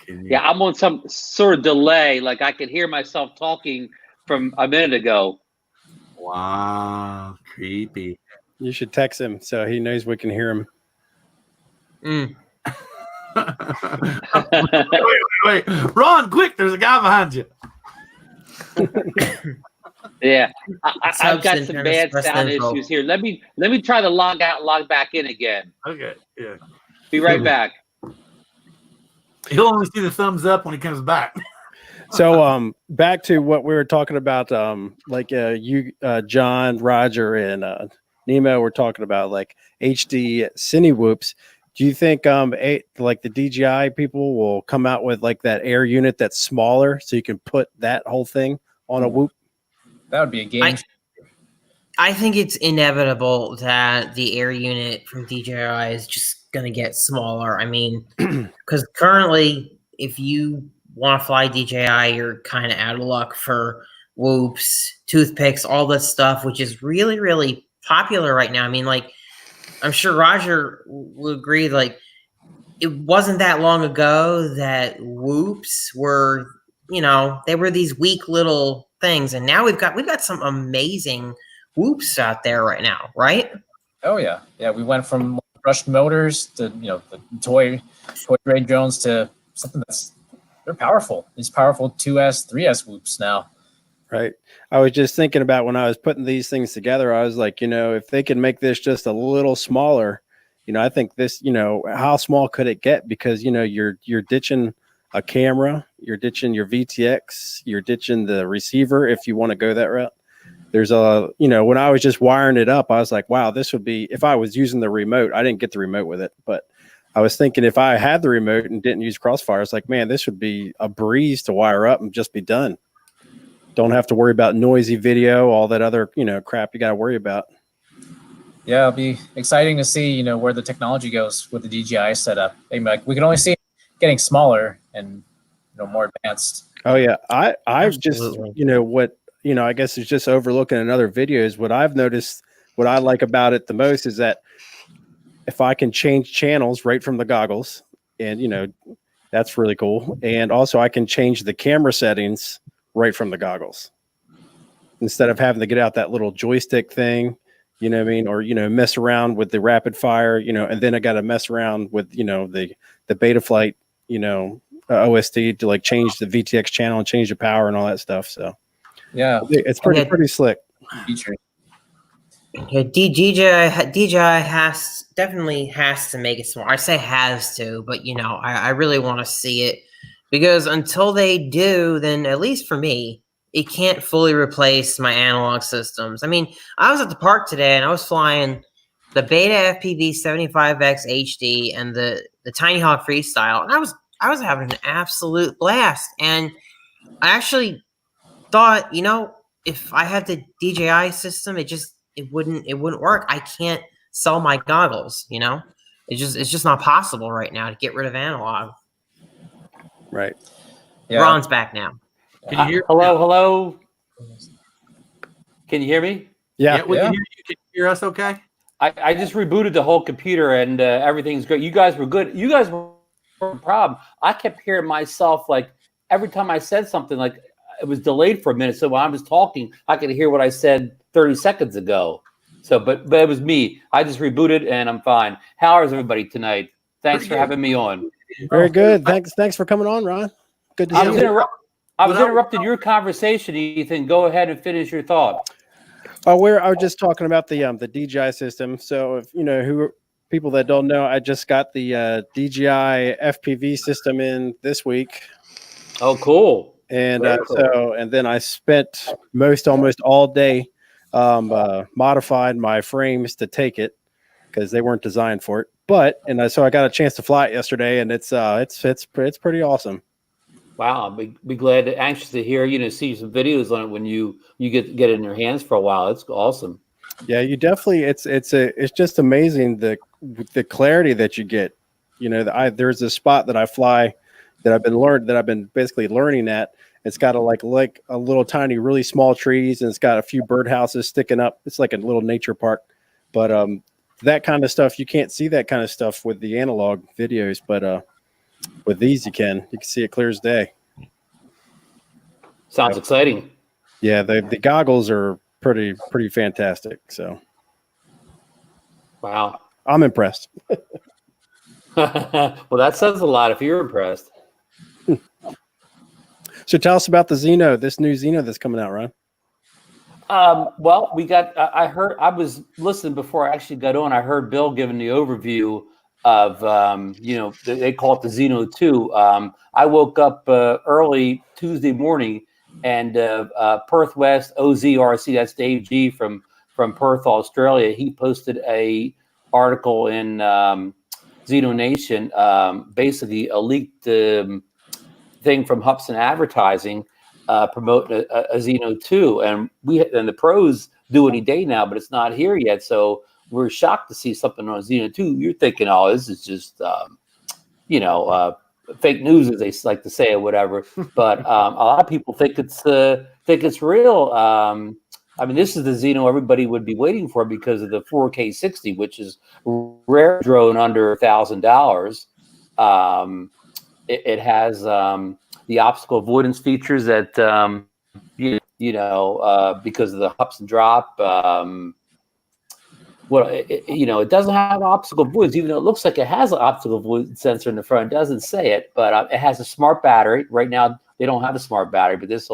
Yeah, I'm on some sort of delay. Like I could hear myself talking from a minute ago. Wow, creepy. You should text him so he knows we can hear him. Wait. Ron, quick, there's a guy behind you. Yeah, I've got some bad sound issues here. Let me try to log out and log back in again. Okay, yeah. Be right back. He'll only see the thumbs up when he comes back. So back to what we were talking about, you, John, Roger, and Nemo were talking about like HD cine whoops. Do you think like the DJI people will come out with like that Air unit that's smaller so you can put that whole thing on a whoop? That would be a game. I think it's inevitable that the Air unit from DJI is just going to get smaller. I mean, because currently, if you want to fly DJI, you're kind of out of luck for whoops, toothpicks, all this stuff, which is really, really popular right now. I mean, like, I'm sure Roger will agree, like, it wasn't that long ago that whoops were, they were these weak little things. And now we've got some amazing whoops out there right now, right? Oh, yeah. Yeah, we went from brushed motors to, the toy grade drones to something they're powerful. These powerful 2S, 3S whoops now. Right. I was just thinking about when I was putting these things together, I was like, if they can make this just a little smaller, I think this, how small could it get? Because, you're ditching a camera, you're ditching your VTX, you're ditching the receiver if you want to go that route. There's when I was just wiring it up, I was like, wow, this would be, if I was using the remote, I didn't get the remote with it, but I was thinking if I had the remote and didn't use Crossfire, it's like, man, this would be a breeze to wire up and just be done. Don't have to worry about noisy video, all that other, crap you got to worry about. Yeah, it'll be exciting to see, where the technology goes with the DJI setup. Like, we can only see it getting smaller and, more advanced. Oh yeah. I've just, I guess it's just overlooking in other videos. What I've noticed, what I like about it the most is that if I can change channels right from the goggles, and, that's really cool. And also I can change the camera settings right from the goggles instead of having to get out that little joystick thing, or, mess around with the rapid fire, and then I got to mess around with, the Betaflight, OSD to like change the VTX channel and change the power and all that stuff. So yeah, it's pretty slick. Feature. Yeah, DJI definitely has to make it small. I say has to, but I really want to see it, because until they do, then at least for me, it can't fully replace my analog systems. I mean, I was at the park today and I was flying the Beta FPV 75X HD and the Tiny Hawk Freestyle, and I was having an absolute blast. And I actually thought, if I had the DJI system, it wouldn't work. I can't sell my goggles, it's just not possible right now to get rid of analog. Right. Yeah. Ron's back now. Can you hear? Hello. Can you hear me? Yeah. We can hear you. Can you hear us okay? I just rebooted the whole computer and everything's great. You guys were good. You guys were a problem. I kept hearing myself, like, every time I said something, like, it was delayed for a minute. So when I was talking, I could hear what I said 30 seconds ago. So, but it was me. I just rebooted and I'm fine. How is everybody tonight? Thanks for having me on. Very good. Thanks for coming on, Ron. Good to see you. I was interrupting your conversation, Ethan. Go ahead and finish your thought. I was just talking about the DJI system. So if people that don't know, I just got the DJI FPV system in this week. Oh, cool. And cool. And then I spent almost all day modified my frames to take it because they weren't designed for it. So I got a chance to fly it yesterday, and it's pretty awesome. Wow, I'll be glad, anxious to hear, see some videos on it when you get it in your hands for a while. It's awesome. Yeah, you definitely. It's just amazing the clarity that you get. There's a spot that I fly that I've been basically learning at. It's got like a little tiny, really small trees, and it's got a few birdhouses sticking up. It's like a little nature park, but that kind of stuff, you can't see that kind of stuff with the analog videos, but with these you can see it clear as day. Sounds exciting. Yeah, the goggles are pretty fantastic. So wow, I'm impressed. Well, that says a lot if you're impressed. So tell us about this new Xeno that's coming out, Ron. Well, we got. I was listening before I actually got on. I heard Bill giving the overview of they call it the Xeno 2. I woke up early Tuesday morning, and Perth West OZRC, that's Dave G from Perth, Australia. He posted a article in Xeno Nation, basically a leaked thing from Hubson Advertising, promoting a Xeno 2, and the pros do any day now, but it's not here yet. So we're shocked to see something on Xeno 2. You're thinking, oh, this is just fake news, as they like to say, or whatever. But a lot of people think it's real. I mean, this is the Xeno everybody would be waiting for because of the 4K 60, which is rare drone under $1,000. It has the obstacle avoidance features that because of the hops and drop. It doesn't have obstacle avoidance, even though it looks like it has an obstacle avoidance sensor in the front. It doesn't say it, but it has a smart battery. Right now, they don't have a smart battery, but this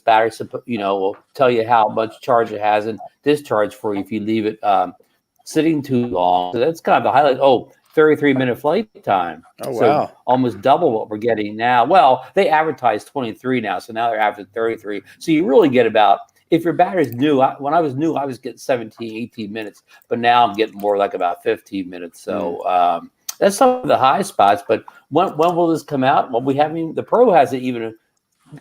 battery, will tell you how much charge it has and discharge for you if you leave it sitting too long. So that's kind of the highlight. 33-minute flight time. Oh, so wow. almost double what we're getting now. Well, they advertise 23 now, so now they're averaging 33. So you really get about, if your battery's new, when I was new, I was getting 17, 18 minutes, but now I'm getting more like about 15 minutes. So that's some of the high spots. But when will this come out? Well, the Pro hasn't even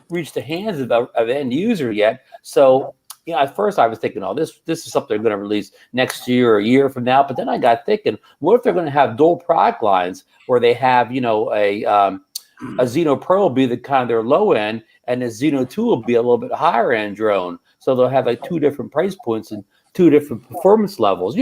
reached the hands of end user yet. So at first I was thinking, this is something they're going to release next year or a year from now. But then I got thinking, what if they're going to have dual product lines where they have, a Xeno Pro will be the kind of their low end, and the Xeno 2 will be a little bit higher end drone. So they'll have like 2 different price points and 2 different performance levels.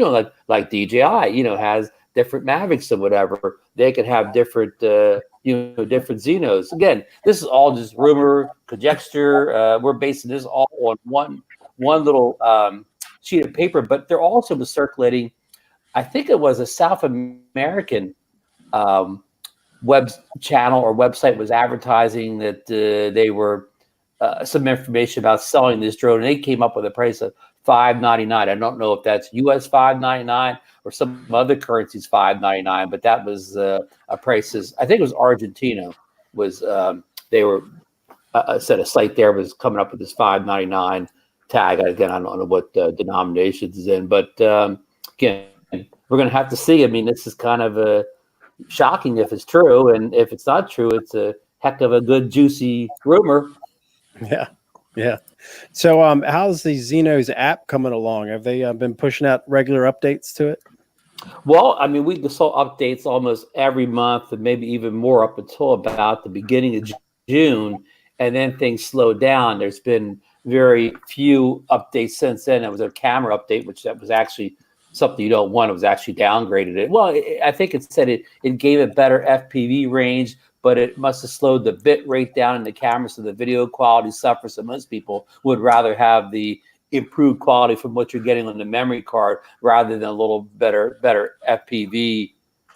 Like DJI, has different Mavics or whatever. They could have different, different Xenos. Again, this is all just rumor, conjecture. We're basing this all on one little sheet of paper, but there also was circulating, I think it was a South American web channel or website was advertising that they were some information about selling this drone, and they came up with a price of $599. I don't know if that's US $599 or some other currencies $599, but that was a price. I think it was Argentina. Was they were said a site there was coming up with this $599 tag. Again, I don't know what denominations is in, but again, we're going to have to see. I mean, this is kind of shocking if it's true, and if it's not true, it's a heck of a good juicy rumor. Yeah. So, how's the Xenos app coming along? Have they been pushing out regular updates to it? Well, I mean, we saw updates almost every month, and maybe even more up until about the beginning of June, and then things slowed down. There's been very few updates since then. It was a camera update, which that was actually something you don't want. It was actually downgraded it. Well, I think it said it gave it better FPV range, but it must have slowed the bit rate down in the camera, so the video quality suffers. So most people would rather have the improved quality from what you're getting on the memory card rather than a little better FPV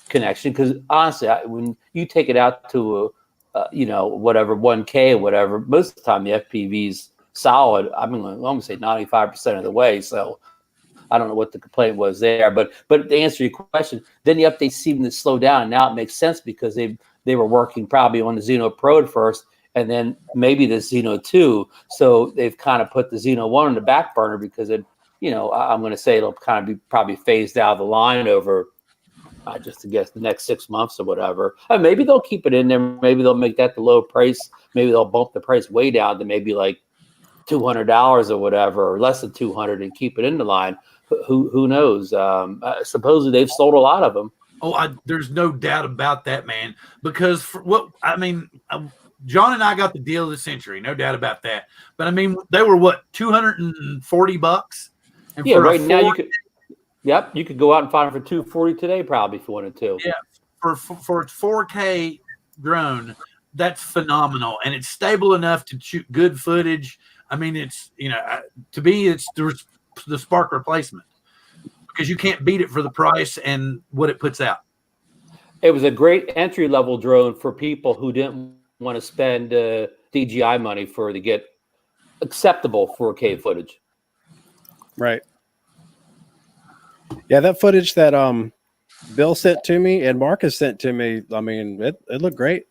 connection. Because honestly, when you take it out to whatever 1K or whatever, most of the time the FPV's solid. I'm going to say 95% of the way. So I don't know what the complaint was there, but to answer your question, then the updates seem to slow down. Now it makes sense because they were working probably on the Xeno Pro at first, and then maybe the Xeno 2. So they've kind of put the Xeno 1 on the back burner because I'm going to say it'll kind of be probably phased out of the line over, just to guess, the next 6 months or whatever. Maybe they'll keep it in there. Maybe they'll make that the low price. Maybe they'll bump the price way down to maybe like $200 or whatever, or less than $200, and keep it in the line. Who knows? Supposedly they've sold a lot of them. There's no doubt about that, man. Because John and I got the deal of the century, no doubt about that. But I mean, they were what, $240? And yeah, right now you could. Yep, you could go out and find it for $240 today, probably, if you wanted to. Yeah, for 4K drone, that's phenomenal, and it's stable enough to shoot good footage. I mean, it's to me, it's the Spark replacement, because you can't beat it for the price and what it puts out. It was a great entry-level drone for people who didn't want to spend DJI money to get acceptable 4K footage. Right. Yeah, that footage that Bill sent to me and Marcus sent to me, I mean, it looked great.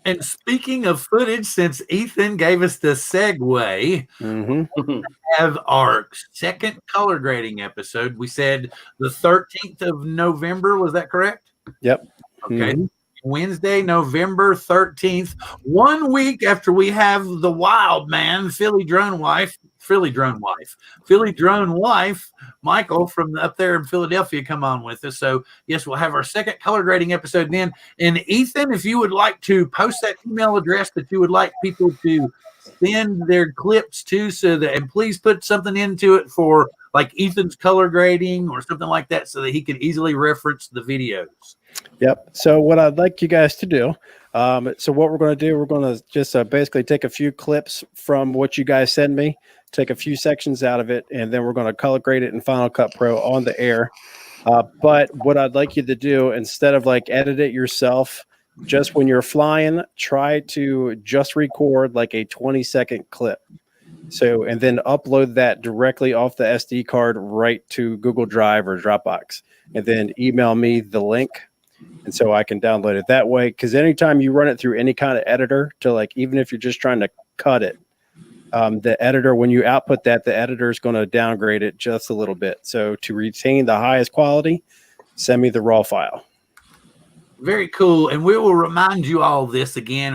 And speaking of footage, since Ethan gave us the segue, we have our second color grading episode. We said the 13th of November. Was that correct? Yep. Okay. Wednesday, November 13th, 1 week after we have the wild man, Philly drone wife, Michael from up there in Philadelphia, come on with us. So yes, we'll have our second color grading episode then. And Ethan, if you would like to post that email address that you would like people to send their clips to, and please put something into it for like Ethan's color grading or something like that, so that he can easily reference the videos. Yep. So what I'd like you guys to do, so what we're going to do, we're going to just basically take a few clips from what you guys send me, take a few sections out of it, and then we're going to color grade it in Final Cut Pro on the air. But what I'd like you to do, instead of like edit it yourself, just when you're flying, try to just record like a 20-second clip. So, and then upload that directly off the SD card right to Google Drive or Dropbox, and then email me the link. And so I can download it that way. Because anytime you run it through any kind of editor, to like, even if you're just trying to cut it, the editor, when you output that, the editor is going to downgrade it just a little bit. So to retain the highest quality, send me the raw file. Very cool. And we will remind you all this again.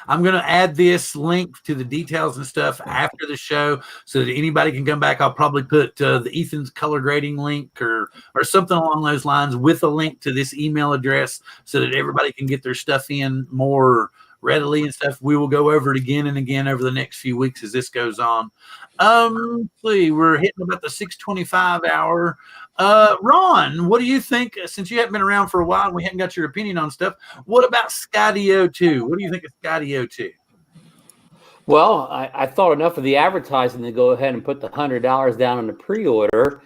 I'm going to add this link to the details and stuff after the show so that anybody can come back. I'll probably put the Ethan's color grading link or something along those lines with a link to this email address so that everybody can get their stuff in more readily and stuff. We will go over it again and again over the next few weeks as this goes on. Let's see, we're hitting about the 6:25 hour. Ron, what do you think? Since you haven't been around for a while and we haven't got your opinion on stuff, what about Skydio 2? What do you think of Skydio 2? Well, I thought enough of the advertising to go ahead and put the $100 down on the pre-order.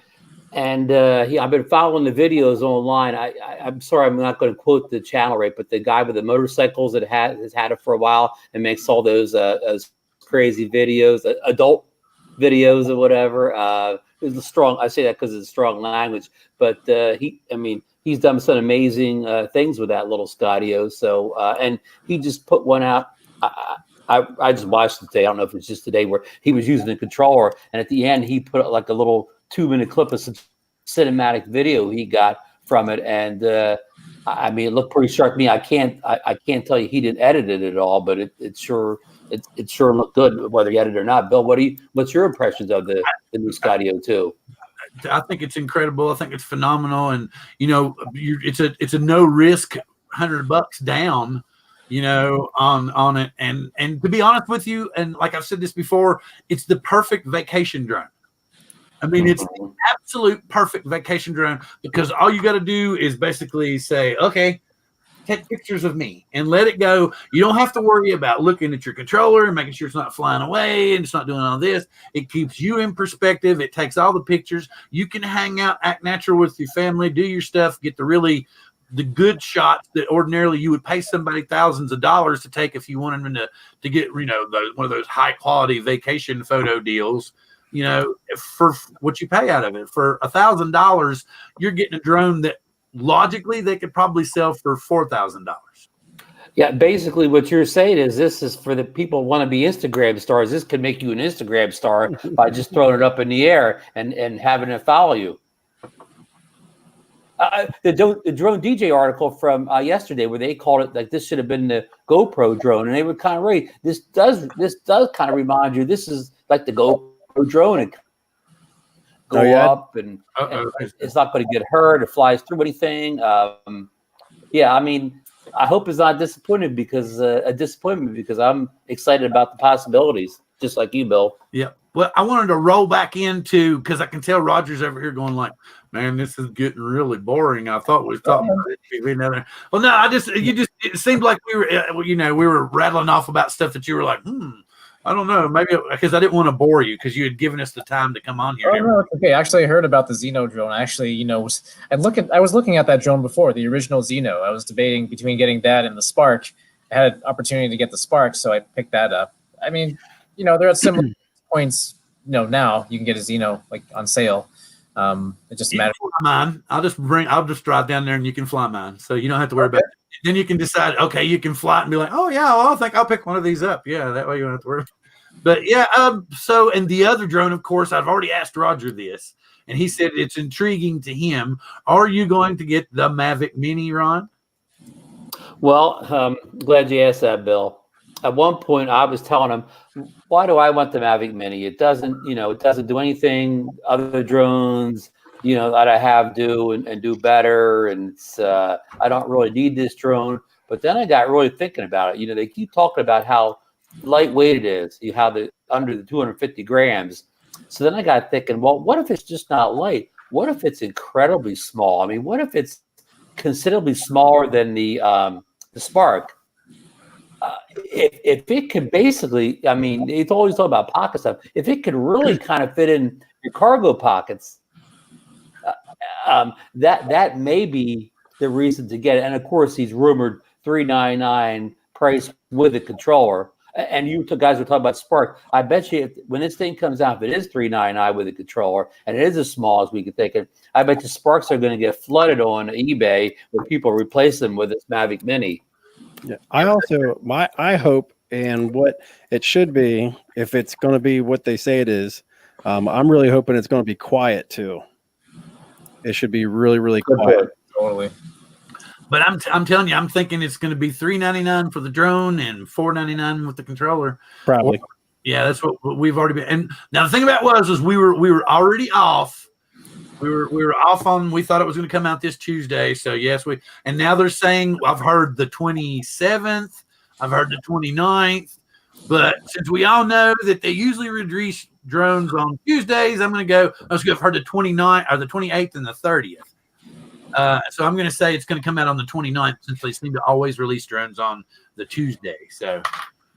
And I've been following the videos online. I'm sorry, I'm not going to quote the channel right, but the guy with the motorcycles that has had it for a while and makes all those crazy videos, adult videos or whatever. It's a strong. I say that because it's a strong language, but he's done some amazing things with that little Skydio. So and he just put one out. I just watched it today. I don't know if it's just today where he was using the controller, and at the end he put like a little 2-minute clip of some cinematic video he got from it, and it looked pretty sharp to me. I can't tell you he didn't edit it at all, but it sure looked good whether he edited it or not. Bill, what's your impressions of the new Skydio 2? I think it's incredible. I think it's phenomenal, and it's a no risk $100 down. On it, and to be honest with you, and like I've said this before, it's the perfect vacation drone. I mean, it's the absolute perfect vacation drone because all you got to do is basically say, okay, take pictures of me and let it go. You don't have to worry about looking at your controller and making sure it's not flying away and it's not doing all this. It keeps you in perspective. It takes all the pictures. You can hang out, act natural with your family, do your stuff, get the good shots that ordinarily you would pay somebody thousands of dollars to take if you wanted them to get, one of those high quality vacation photo deals, for what you pay out of it. For $1,000, you're getting a drone that logically they could probably sell for $4,000. Yeah, basically what you're saying is this is for the people who want to be Instagram stars. This could make you an Instagram star by just throwing it up in the air and having it follow you. The drone DJ article from yesterday, where they called it like this should have been the GoPro drone, and they were kind of right. This does kind of remind you. This is like the GoPro drone. It up and it's not going to get hurt. It flies through anything. I hope it's not disappointed because I'm excited about the possibilities, just like you, Bill. Yeah. Well, I wanted to roll back into because I can tell Roger's over here going like, man, this is getting really boring. I thought we was talking about it. Well, no, it seemed like we were rattling off about stuff that you were like, I don't know, maybe because I didn't want to bore you because you had given us the time to come on here. Oh, no, okay. Actually, I heard about the Xeno drone. Actually, I was looking at that drone before, the original Xeno. I was debating between getting that and the Spark. I had an opportunity to get the Spark, so I picked that up. I mean, they're at similar points. Now you can get a Xeno like on sale. It just matters. Mine. I'll just drive down there and you can fly mine, so you don't have to worry about it. Then you can decide. Okay, you can fly it and be like, oh yeah, well, I think I'll pick one of these up. Yeah, that way you don't have to worry. But yeah, so and the other drone, of course, I've already asked Roger this, and he said it's intriguing to him. Are you going to get the Mavic Mini, Ron? Well, glad you asked that, Bill. At one point, I was telling him, why do I want the Mavic Mini? It doesn't do anything other drones, that I have do and do better. And it's, I don't really need this drone. But then I got really thinking about it. They keep talking about how lightweight it is. You have under the 250 grams. So then I got thinking, well, what if it's just not light? What if it's incredibly small? I mean, what if it's considerably smaller than the Spark? If it could basically, it's always talking about pocket stuff. If it could really kind of fit in your cargo pockets, that may be the reason to get it. And of course, he's rumored $399 price with a controller. And you guys were talking about Spark. I bet you when this thing comes out, if it is $399 with a controller, and it is as small as we could think it, I bet you Sparks are going to get flooded on eBay when people replace them with this Mavic Mini. Yeah. I hope, and what it should be, if it's going to be what they say it is, I'm really hoping it's going to be quiet too. It should be really, really quiet. Totally. But I'm telling you, I'm thinking it's going to be $399 for the drone and $499 with the controller. Probably. Yeah, that's what we've already been. And now the thing about it was we were already off. We were off on. We thought it was going to come out this Tuesday. So yes, and now they're saying I've heard the 27th. I've heard the 29th. But since we all know that they usually release drones on Tuesdays, I'm going to go. I've heard the 29th or the 28th and the 30th. So I'm going to say it's going to come out on the 29th since they seem to always release drones on the Tuesday. So,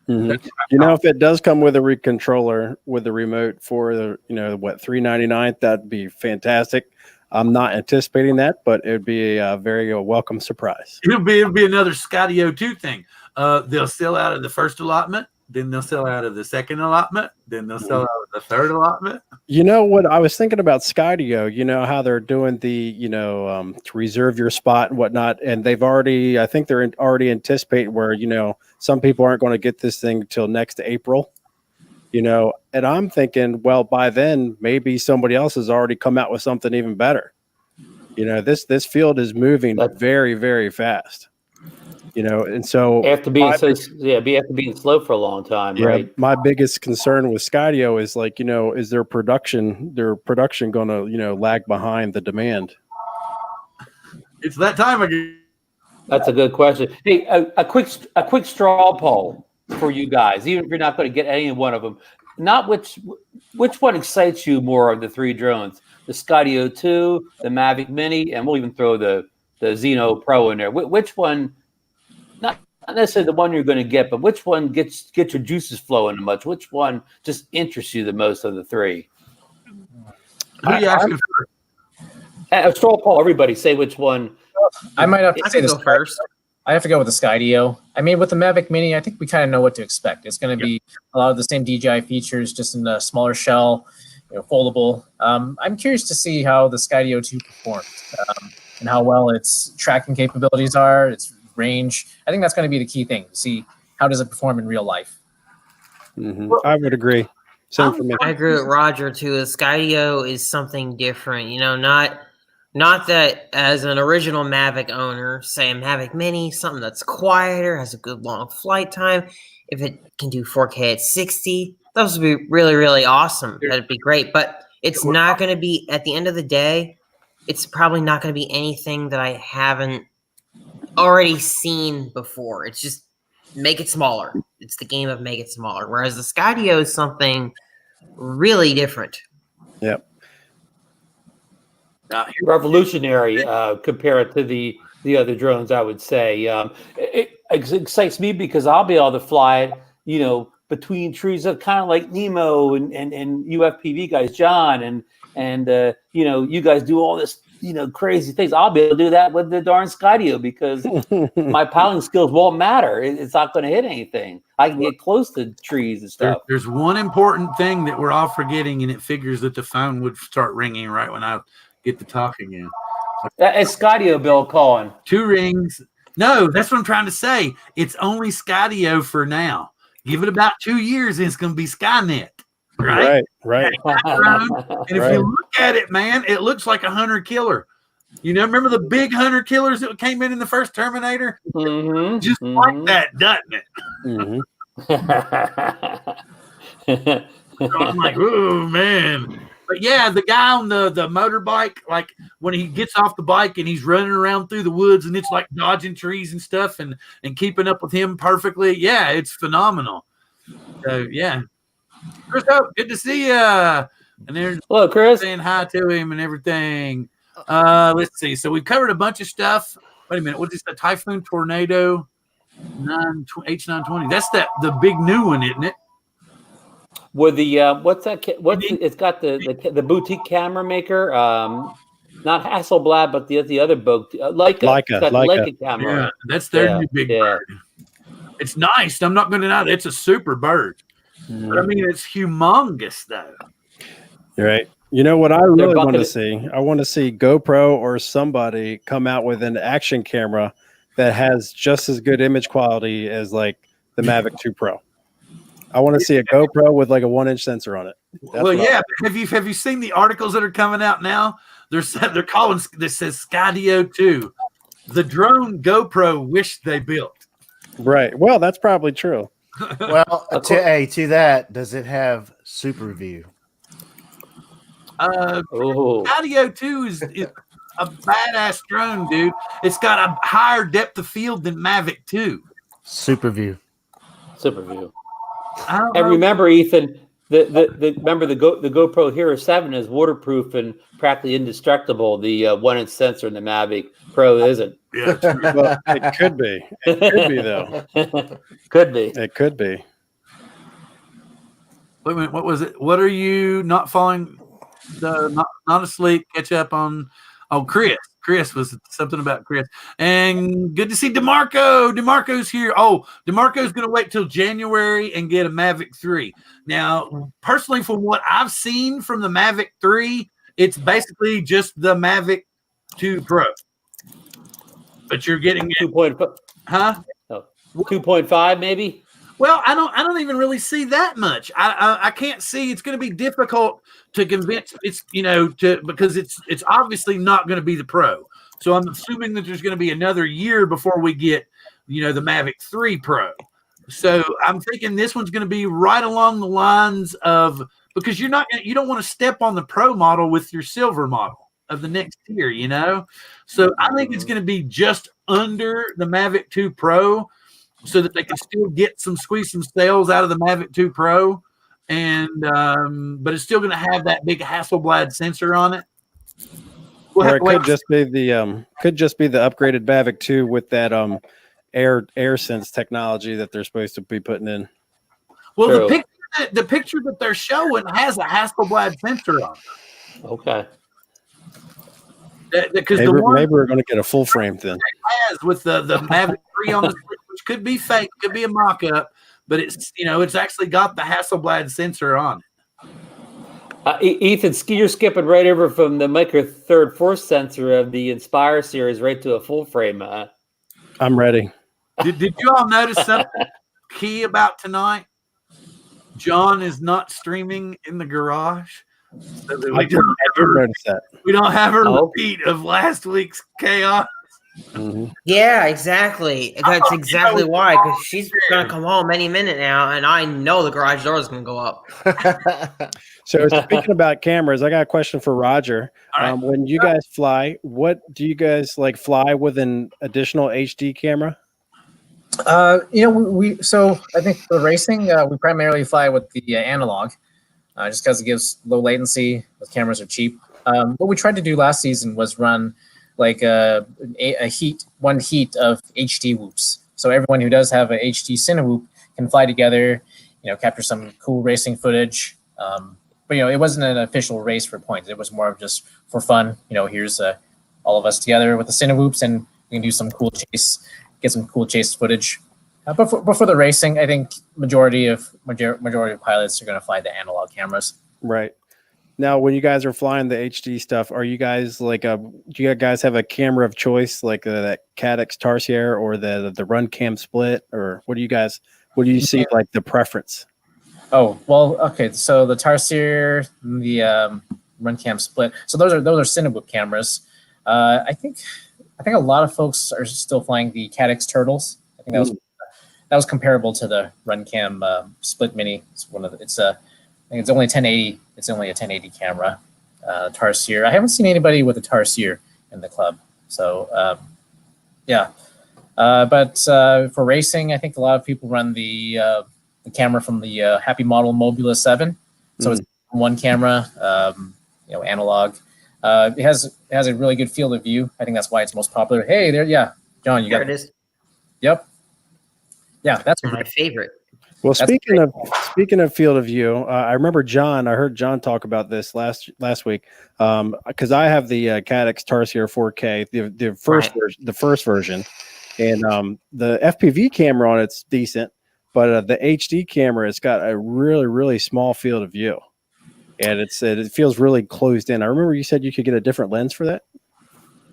if it does come with a controller with the remote for the, $399, that'd be fantastic. I'm not anticipating that, but it'd be a very welcome surprise. It'll be another Skydio 2 thing. They'll sell out of the first allotment. Then they'll sell out of the second allotment. Then they'll sell out of the third allotment. You know what I was thinking about Skydio, how they're doing the, to reserve your spot and whatnot. And I think they're already anticipating where, some people aren't going to get this thing till next April, and I'm thinking, well, by then, maybe somebody else has already come out with something even better. This field is moving very, very fast. And so after being slow for a long time, right? My biggest concern with Skydio is is their production going to, lag behind the demand? It's that time again. That's a good question. Hey, a quick straw poll for you guys, even if you're not going to get any one of them. Not which one excites you more of the three drones? The Skydio 2, the Mavic Mini, and we'll even throw the Xeno Pro in there. Which one? Not necessarily the one you're going to get, but which one gets your juices flowing the most? Which one just interests you the most of the three? Who are you asking for? A straw poll. Everybody say which one. I might have to say this first. I have to go with the Skydio. I mean, with the Mavic Mini, I think we kind of know what to expect. It's going to be a lot of the same DJI features, just in a smaller shell, foldable. I'm curious to see how the Skydio 2 performs and how well its tracking capabilities are, its range. I think that's going to be the key thing, to see how does it perform in real life. Mm-hmm. I would agree. Same for me. I agree with Roger too. The Skydio is something different, not that as an original Mavic owner, say a Mavic Mini, something that's quieter, has a good long flight time. If it can do 4K at 60, those would be really, really awesome. That'd be great. But it's not going to be, at the end of the day, it's probably not going to be anything that I haven't already seen before. It's just make it smaller. It's the game of make it smaller. Whereas the Skydio is something really different. Yep. Revolutionary compared to the other drones, I would say. It excites me because I'll be able to fly it, between trees, kind of like Nemo and UFPV guys, John, and you guys do all this, crazy things. I'll be able to do that with the darn Skydio because my piloting skills won't matter. It's not going to hit anything. I can get close to trees and stuff. There's one important thing that we're all forgetting, and it figures that the phone would start ringing right when I get to talking again. It's Skydio, Bill, calling. 2 rings. No, that's what I'm trying to say. It's only Skydio for now. Give it about 2 years, and it's going to be Skynet. Right. And if you look at it, man, it looks like a hunter killer. Remember the big hunter killers that came in the first Terminator? Mm-hmm. Just like that, doesn't it? I'm like, oh man. But yeah, the guy on the motorbike, like when he gets off the bike and he's running around through the woods and it's like dodging trees and stuff and keeping up with him perfectly. Yeah, it's phenomenal. So yeah. Chris Hope, good to see you. And there's Chris saying hi to him and everything. Let's see. So we've covered a bunch of stuff. Wait a minute. What is this? A Typhoon Tornado H920? That's the big new one, isn't it? With the what's that? It's got the boutique camera maker. Not Hasselblad, but the other boat, Leica. It's got Leica camera. Yeah, that's their new big bird. It's nice. I'm not going to deny it. It's a super bird. But I mean, it's humongous, though. You're right. You know what I really want to see? I want to see GoPro or somebody come out with an action camera that has just as good image quality as like the Mavic 2 Pro. I want to see a GoPro with like a 1-inch sensor on it. Well, yeah. Have you seen the articles that are coming out now? They're calling this says Skydio 2, the drone GoPro wish they built. Right. Well, that's probably true. Well, to that, does it have super view? Skydio 2 is a badass drone, dude. It's got a higher depth of field than Mavic 2. Super view. And remember, Ethan, remember the GoPro Hero 7 is waterproof and practically indestructible. The 1-inch sensor in the Mavic Pro isn't. Yeah, true. Well, it could be. It could be though. Could be. It could be. Wait a minute. What was it? What are you not falling? Not asleep. Catch up on. Oh, Chris. Chris was something about Chris. And good to see DeMarco. DeMarco's here. Oh, DeMarco's going to wait till January and get a Mavic 3. Now, personally, from what I've seen from the Mavic 3, it's basically just the Mavic 2 Pro. But you're getting 2.5. Huh? Oh, 2.5 maybe? Well, I don't even really see that much. I can't see. It's going to be difficult to convince because it's obviously not going to be the Pro. So I'm assuming that there's going to be another year before we get the Mavic 3 Pro. So I'm thinking this one's going to be right along the lines of, because you don't want to step on the Pro model with your silver model of the next tier, So I think it's going to be just under the Mavic 2 Pro, so that they can still squeeze some sales out of the Mavic 2 Pro, and but it's still going to have that big Hasselblad sensor on it. Or it could just be the upgraded Mavic 2 with that air sense technology that they're supposed to be putting in. Well, the picture that they're showing has a Hasselblad sensor on it. Okay. Because maybe we're going to get a full frame then. Has with the Mavic 3 on the screen, which could be fake, could be a mock-up, but it's it's actually got the Hasselblad sensor on it. Ethan, you're skipping right over from the micro third force sensor of the Inspire series right to a full frame. I'm ready. Did you all notice something key about tonight? John is not streaming in the garage. So that I did notice that. We don't have a repeat of last week's chaos. Mm-hmm. Yeah, exactly. That's exactly why, because she's going to come home any minute now, and I know the garage door is going to go up. So speaking about cameras, I got a question for Roger. Right. When you guys fly, what do you guys fly with an additional HD camera? So I think for racing, we primarily fly with the analog. Just because it gives low latency. The cameras are cheap. What we tried to do last season was run like one heat of HD whoops. So everyone who does have a HD Cine whoop can fly together, capture some cool racing footage. But it wasn't an official race for points. It was more of just for fun. Here's all of us together with the Cine whoops, and we can do some cool get some cool chase footage. But for the racing, I think majority of pilots are going to fly the analog cameras. Right. Now, when you guys are flying the HD stuff, are you guys do you guys have a camera of choice, like that Caddx Tarsier or the Run Cam Split, or what do you see like the preference? Oh, well, okay. So the Tarsier, the Run Cam Split. So those are Cinewhoop cameras. I think a lot of folks are still flying the Caddx Turtles. I think that was comparable to the Run Cam Split Mini. I think it's only 1080. It's only a 1080 camera. Tarsier. I haven't seen anybody with a Tarsier in the club. So yeah. But for racing, I think a lot of people run the camera from the Happy Model Mobula 7. So it's one camera, analog. It has a really good field of view. I think that's why it's most popular. Hey, there, yeah, John, you got it. Is. Yep. Yeah, that's my favorite. Well, speaking speaking of field of view, I remember John. I heard John talk about this last week because I have the Caddx Tarsier 4K, the first version, and the FPV camera on it's decent, but the HD camera, it's got a really, really small field of view, and it feels really closed in. I remember you said you could get a different lens for that.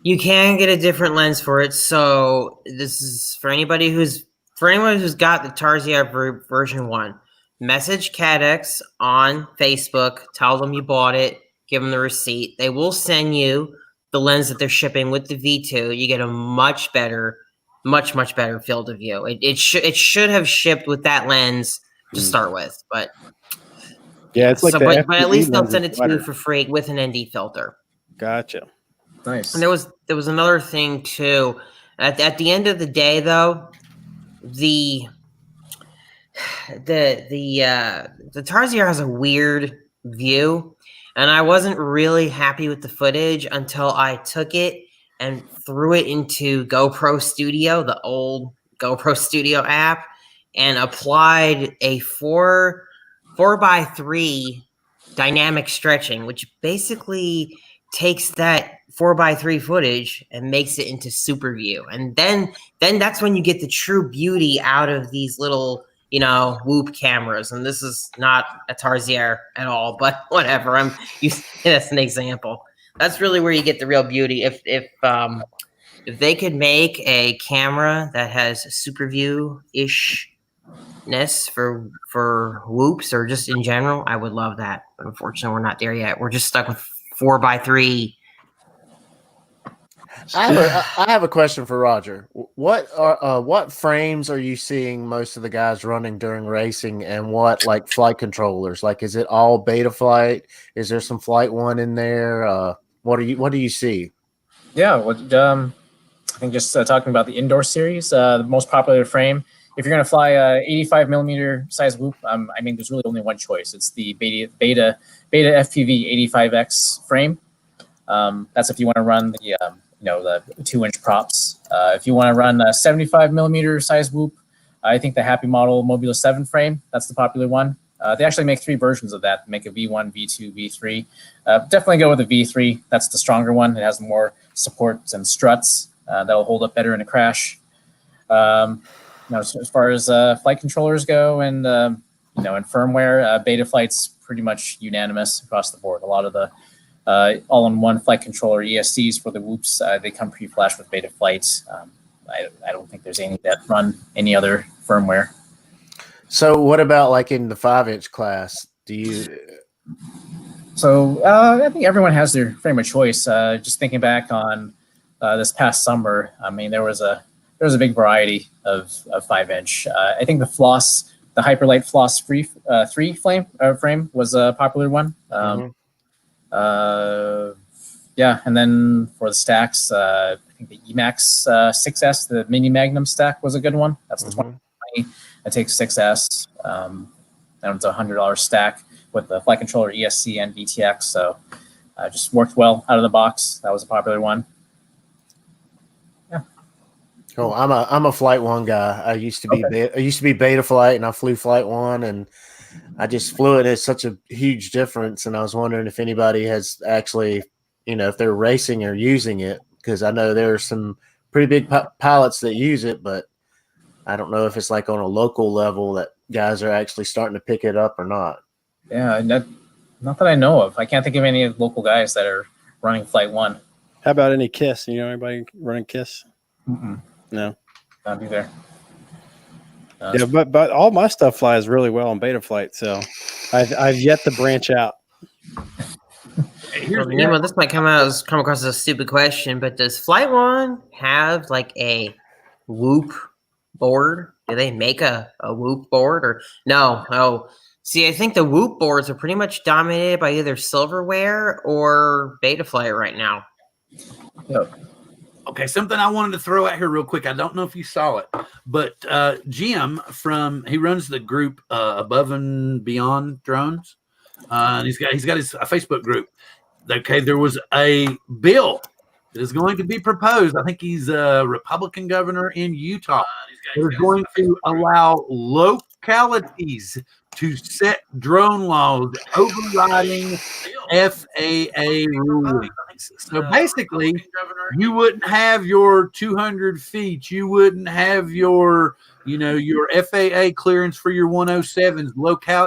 You can get a different lens for it. So this is for anyone who's got the Tarsier version 1. Message Caddx on Facebook. Tell them you bought it. Give them the receipt. They will send you the lens that they're shipping with the V2. You get a much better field of view. It should have shipped with that lens to start with, but yeah, it's like but at least they'll send it to you for free with an ND filter. Gotcha. Nice. And there was another thing too. At the end of the day, though, the Tarsier has a weird view, and I wasn't really happy with the footage until I took it and threw it into GoPro Studio, the old GoPro Studio app, and applied a 4x3 dynamic stretching, which basically takes that 4x3 footage and makes it into super view. And then that's when you get the true beauty out of these little, Whoop cameras. And this is not a Tarsier at all, but whatever. I'm using it as an example. That's really where you get the real beauty. If they could make a camera that has super view-ishness for whoops or just in general, I would love that. But unfortunately, we're not there yet. We're just stuck with 4x3. I have a question for Roger. What frames are you seeing most of the guys running during racing, and what like flight controllers? Like, is it all Beta Flight? Is there some Flight One in there? What do you see? Yeah, I think just talking about the indoor series, the most popular frame. If you're going to fly a 85 millimeter size whoop, there's really only one choice. It's the Beta FPV 85X frame. That's if you want to run the 2-inch props. If you want to run a 75 millimeter size whoop, I think the Happy Model Mobula 7 frame, that's the popular one. They actually make 3 versions of that. They make a V1, V2, V3. Definitely go with the V3. That's the stronger one. It has more supports and struts that'll hold up better in a crash. As far as flight controllers go and and firmware, Beta Flight's pretty much unanimous across the board. A lot of the all-in-one flight controller ESCs for the whoops, they come pre-flashed with Beta Flight. I don't think there's any that run any other firmware. So what about like in the 5-inch class? So I think everyone has their frame of choice. Just thinking back on this past summer, there was a big variety of 5-inch. I think the Hyperlight Floss 3 frame was a popular one. And then for the stacks, I think the Emax 6S, the Mini Magnum stack, was a good one. That's the 2020. It takes 6S. And it's a $100 stack with the flight controller ESC and VTX. So just worked well out of the box. That was a popular one. Yeah. Cool. I'm a Flight One guy. I used to be Beta Flight, and I flew Flight One, and I just flew it. It's such a huge difference, and I was wondering if anybody has actually, if they're racing or using it, because I know there are some pretty big pilots that use it, but I don't know if it's like on a local level that guys are actually starting to pick it up or not. Yeah, not that I know of. I can't think of any local guys that are running Flight One. How about any KISS? Anybody running KISS? Mm-mm. No, not either. Yeah, but all my stuff flies really well on Beta Flight, so I've yet to branch out. Nemo, this might come across as a stupid question, but does Flight One have like a whoop board? Do they make a whoop board or no? Oh, see, I think the whoop boards are pretty much dominated by either Silverware or Beta Flight right now. Yep. Okay, something I wanted to throw out here real quick. I don't know if you saw it, but Jim he runs the group Above and Beyond Drones. And he's got his Facebook group. Okay, there was a bill that is going to be proposed. I think he's a Republican governor in Utah. They're going to allow localities to set drone laws overriding FAA rulings. So basically, you wouldn't have your 200 feet. You wouldn't have your your FAA clearance for your 107s.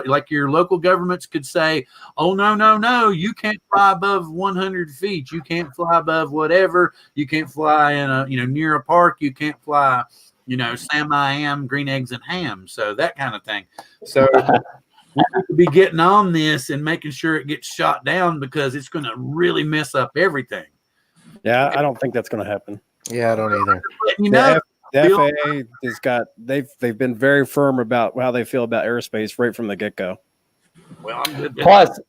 Like your local governments could say, oh, no, you can't fly above 100 feet. You can't fly above whatever. You can't fly in a, near a park. You can't fly, Sam I am, green eggs and ham. So that kind of thing. So we need to be getting on this and making sure it gets shot down because it's going to really mess up everything. Yeah, I don't think that's going to happen. Yeah, I don't either. The FAA has got they've been very firm about how they feel about aerospace right from the get-go. Well, I'm good. Plus,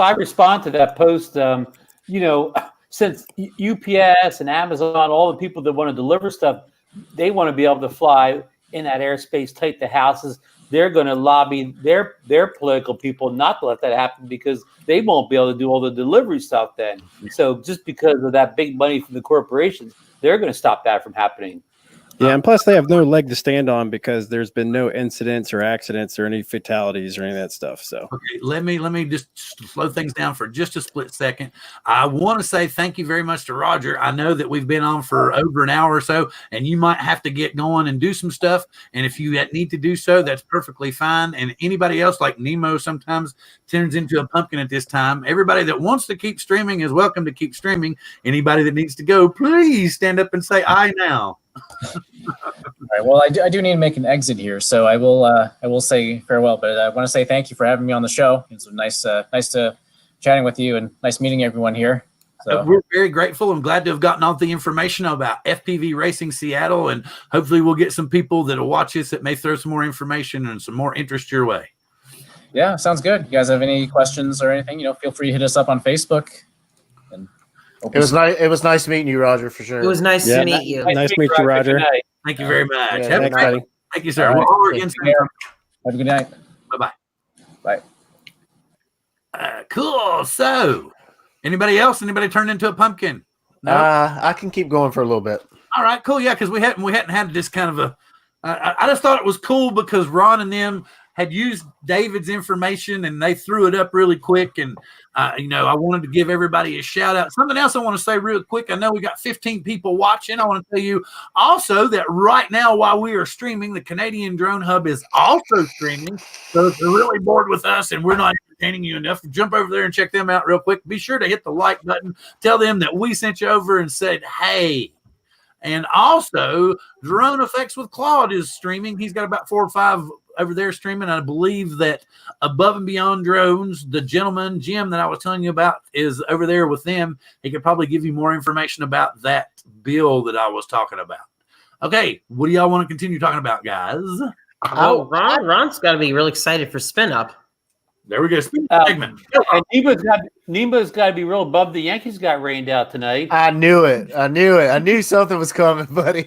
I respond to that post. Since UPS and Amazon, all the people that want to deliver stuff, they want to be able to fly in that airspace tight to houses. They're going to lobby their political people not to let that happen because they won't be able to do all the delivery stuff then. So just because of that big money from the corporations, they're going to stop that from happening. Yeah, and plus they have no leg to stand on because there's been no incidents or accidents or any fatalities or any of that stuff. So okay, let me just slow things down for just a split second. I want to say thank you very much to Roger. I know that we've been on for over an hour or so, and you might have to get going and do some stuff. And if you need to do so, that's perfectly fine. And anybody else, like Nemo, sometimes turns into a pumpkin at this time. Everybody that wants to keep streaming is welcome to keep streaming. Anybody that needs to go, please stand up and say "I" now. All right. Well, I do need to make an exit here, so I will say farewell. But I want to say thank you for having me on the show. It's nice to chatting with you and nice meeting everyone here. So we're very grateful and glad to have gotten all the information about FPV Racing Seattle, and hopefully we'll get some people that'll watch this that may throw some more information and some more interest your way. Yeah, sounds good. You guys have any questions or anything? Feel free to hit us up on Facebook. It was nice. It was nice meeting you, Roger, for sure. It was nice to meet you. Nice to meet you, Roger. Thank you very much. Yeah, Have a thanks, great- buddy. Thank you, sir. All right. We'll over again soon. Have a good night. Bye-bye. Bye. Cool. So, anybody else? Anybody turned into a pumpkin? No. I can keep going for a little bit. All right, cool. Yeah, because we hadn't had this kind of a. I just thought it was cool because Ron and them had used David's information and they threw it up really quick. And I wanted to give everybody a shout out. Something else I want to say real quick. I know we got 15 people watching. I want to tell you also that right now while we are streaming, the Canadian Drone Hub is also streaming. So if you're really bored with us and we're not entertaining you enough, jump over there and check them out real quick. Be sure to hit the like button. Tell them that we sent you over and said, hey. And also, Drone Effects with Claude is streaming. He's got about 4 or 5 over there streaming. I believe that Above and Beyond Drones, the gentleman, Jim, that I was telling you about, is over there with them. He could probably give you more information about that bill that I was talking about. Okay, what do y'all want to continue talking about, guys? Oh, Ron's got to be really excited for Spin Up. There we go. Spin segment. And Nemo's got to be real above the Yankees got rained out tonight. I knew it. I knew something was coming, buddy.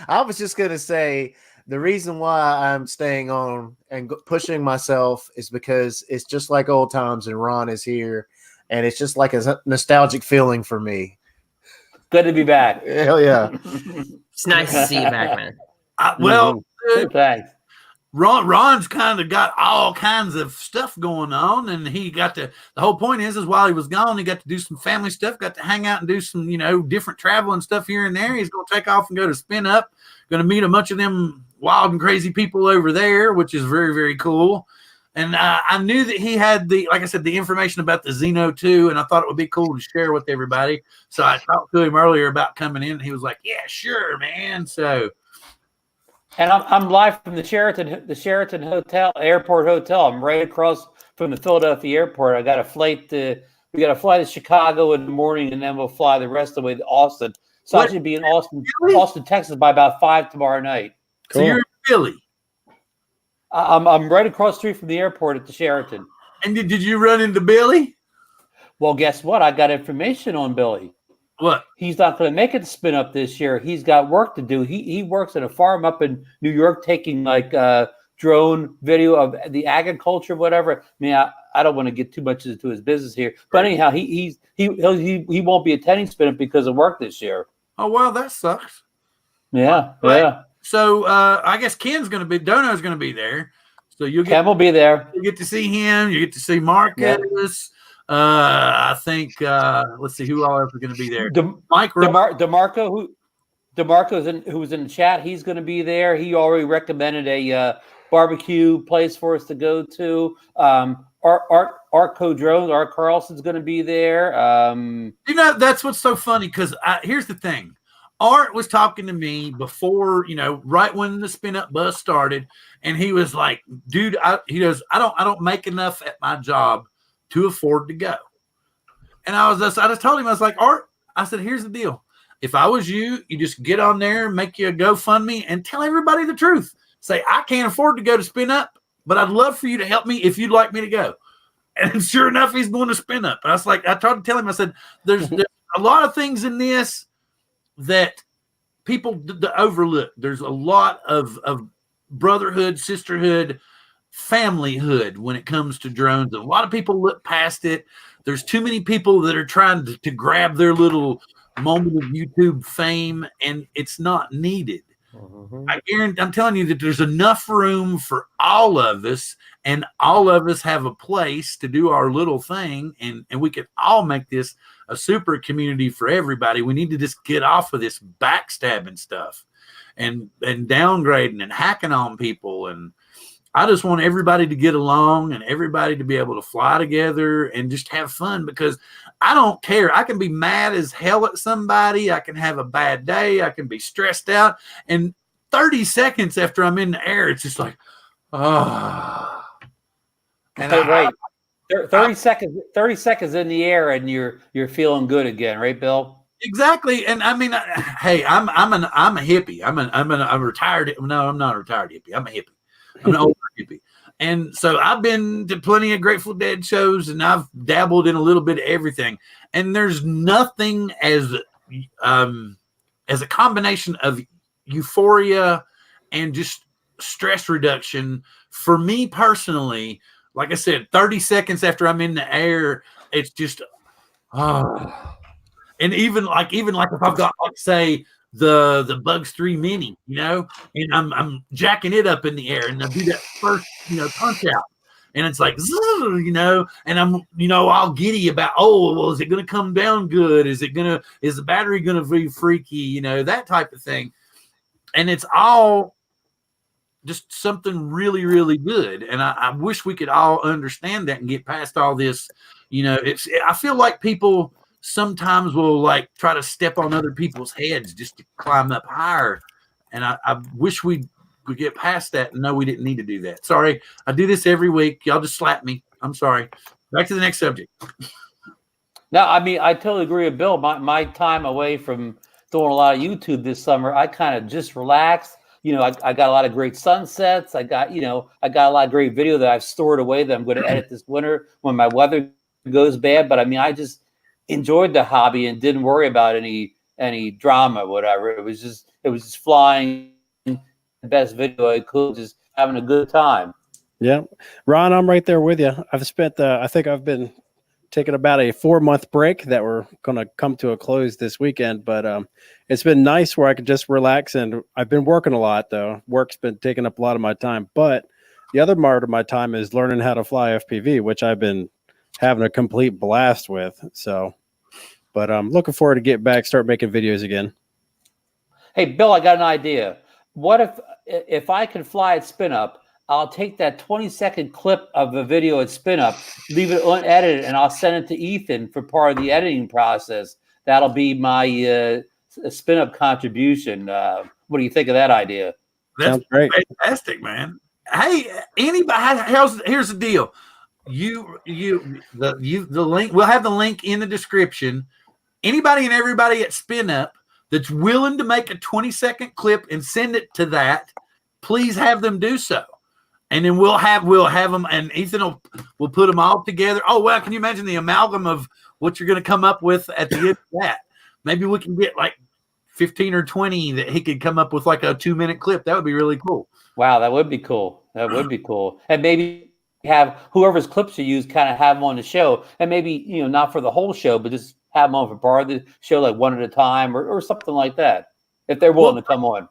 I was just going to say the reason why I'm staying on and pushing myself is because it's just like old times and Ron is here. And it's just like a nostalgic feeling for me. Good to be back. Hell yeah. It's nice to see you back, man. Thanks. Ron's kind of got all kinds of stuff going on, and he got to. The whole point is while he was gone, he got to do some family stuff, got to hang out and do some, different travel and stuff here and there. He's going to take off and go to Spin Up. Going to meet a bunch of them wild and crazy people over there, which is very, very cool. And I knew that he had the information about the Xeno 2, and I thought it would be cool to share with everybody. So I talked to him earlier about coming in, and he was like, "Yeah, sure, man." So. And I'm live from the Sheraton Hotel, Airport Hotel. I'm right across from the Philadelphia Airport. We got to fly to Chicago in the morning, and then we'll fly the rest of the way to Austin. So I should be in Austin, Texas by about 5 tomorrow night. Cool. So you're in Philly. I'm right across the street from the airport at the Sheraton. And did you run into Billy? Well, guess what? I got information on Billy. What? He's not going to make it to Spin Up this year. He's got work to do. He works at a farm up in New York, taking drone video of the agriculture, whatever. I mean, I don't want to get too much into his business here, but anyhow, he won't be attending Spin Up because of work this year. Oh well, that sucks. Yeah, right. Yeah. So I guess Dono's going to be there. So you'll Ken will be there. you get to see him. You get to see Marcus. I think let's see who all else is going to be there. Mike DeMarco, who's in the chat, he's going to be there. He already recommended a barbecue place for us to go to. Art Co-Drones, Art Carlson's going to be there. That's what's so funny because here's the thing. Art was talking to me before, right when the spin up buzz started, and he was like, "Dude, he goes, I don't make enough at my job to afford to go." And I just told him, I was like, "Art," I said, "Here's the deal. If I was you, you just get on there, make you a GoFundMe, and tell everybody the truth. Say, I can't afford to go to spin up, but I'd love for you to help me if you'd like me to go." And sure enough, he's going to spin up. And I was like, I tried to tell him, I said, there's a lot of things in this that people overlook. There's a lot of brotherhood, sisterhood, familyhood when it comes to drones. A lot of people look past it. There's too many people that are trying to grab their little moment of YouTube fame, and it's not needed. I guarantee, I'm telling you that there's enough room for all of us, and all of us have a place to do our little thing, and we can all make this a super community for everybody. We need to just get off of this backstabbing stuff and downgrading and hacking on people. And I just want everybody to get along and everybody to be able to fly together and just have fun, because I don't care. I can be mad as hell at somebody. I can have a bad day. I can be stressed out. And 30 seconds after I'm in the air, it's just like, oh. And right. 30 seconds in the air and you're feeling good again, right, Bill? Exactly. And I mean, hey, I'm a hippie. I'm retired. No, I'm not a retired hippie. I'm a hippie. I'm an older hippie. And so I've been to plenty of Grateful Dead shows, and I've dabbled in a little bit of everything. And there's nothing as a combination of euphoria and just stress reduction for me personally. Like I said, 30 seconds after I'm in the air, it's just, oh. And even like if I've got, like, say, the Bugs 3 Mini, and I'm jacking it up in the air, and I do that first, punch out, and it's like, and I'm, all giddy about, well, is it going to come down good? Is the battery going to be freaky? That type of thing. And it's all just something really, really good. And I wish we could all understand that and get past all this. I feel like people sometimes will try to step on other people's heads just to climb up higher. And I wish we could get past that and know we didn't need to do that. Sorry. I do this every week. Y'all just slap me. I'm sorry. Back to the next subject. No, I mean, I totally agree with Bill. My time away from doing a lot of YouTube this summer, I kind of just relaxed. I got a lot of great sunsets. I got a lot of great video that I've stored away that I'm going to edit this winter when my weather goes bad. But I mean, I just enjoyed the hobby and didn't worry about any drama or whatever. It was just flying the best video I could, just having a good time. Yeah. Ron, I'm right there with you. I've spent, I think I've been taking about a 4-month break that we're going to come to a close this weekend, but it's been nice where I can just relax. And I've been working a lot, though. Work's been taking up a lot of my time, but the other part of my time is learning how to fly FPV, which I've been having a complete blast with. So, but I'm looking forward to get back, start making videos again. Hey, Bill, I got an idea. What if I can fly at spin up, I'll take that 20-second clip of the video at spin up, leave it unedited, and I'll send it to Ethan for part of the editing process. That'll be my spin up contribution. What do you think of that idea? That's great. Fantastic, man. Hey, anybody, here's the deal. The link, we'll have the link in the description. Anybody and everybody at Spin Up that's willing to make a 20-second clip and send it to that, please have them do so. And then we'll have them, and Ethan will put them all together. Oh, wow. Can you imagine the amalgam of what you're going to come up with at the end of that? Maybe we can get 15 or 20 that he could come up with a 2-minute clip. That would be really cool. Wow, that would be cool. That would be cool. And maybe have whoever's clips you use kind of have them on the show. And maybe, not for the whole show, but just have them on for part of the show, one at a time or something like that, if they're willing to come on.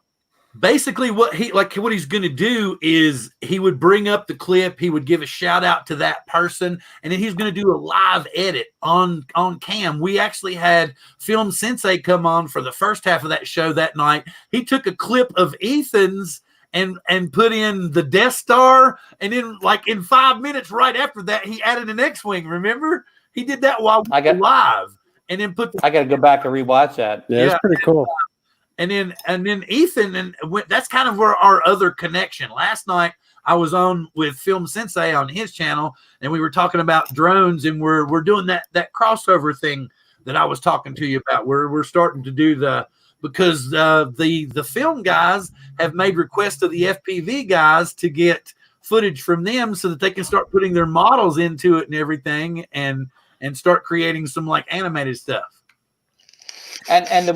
basically what he's going to do is he would bring up the clip, he would give a shout out to that person, and then he's going to do a live edit on cam. We actually had Film Sensei come on for the first half of that show that night. He took a clip of Ethan's and put in the Death Star, and then like in 5 minutes right after that he added an X-Wing. Remember, he did that while we were live, and then I got to go back and rewatch that. Yeah, it's pretty cool. And then Ethan, and that's kind of where our other connection. Last night I was on with Film Sensei on his channel, and we were talking about drones, and we're doing that crossover thing that I was talking to you about. We're starting to do because the film guys have made requests to the FPV guys to get footage from them so that they can start putting their models into it and everything, and start creating some like animated stuff. And the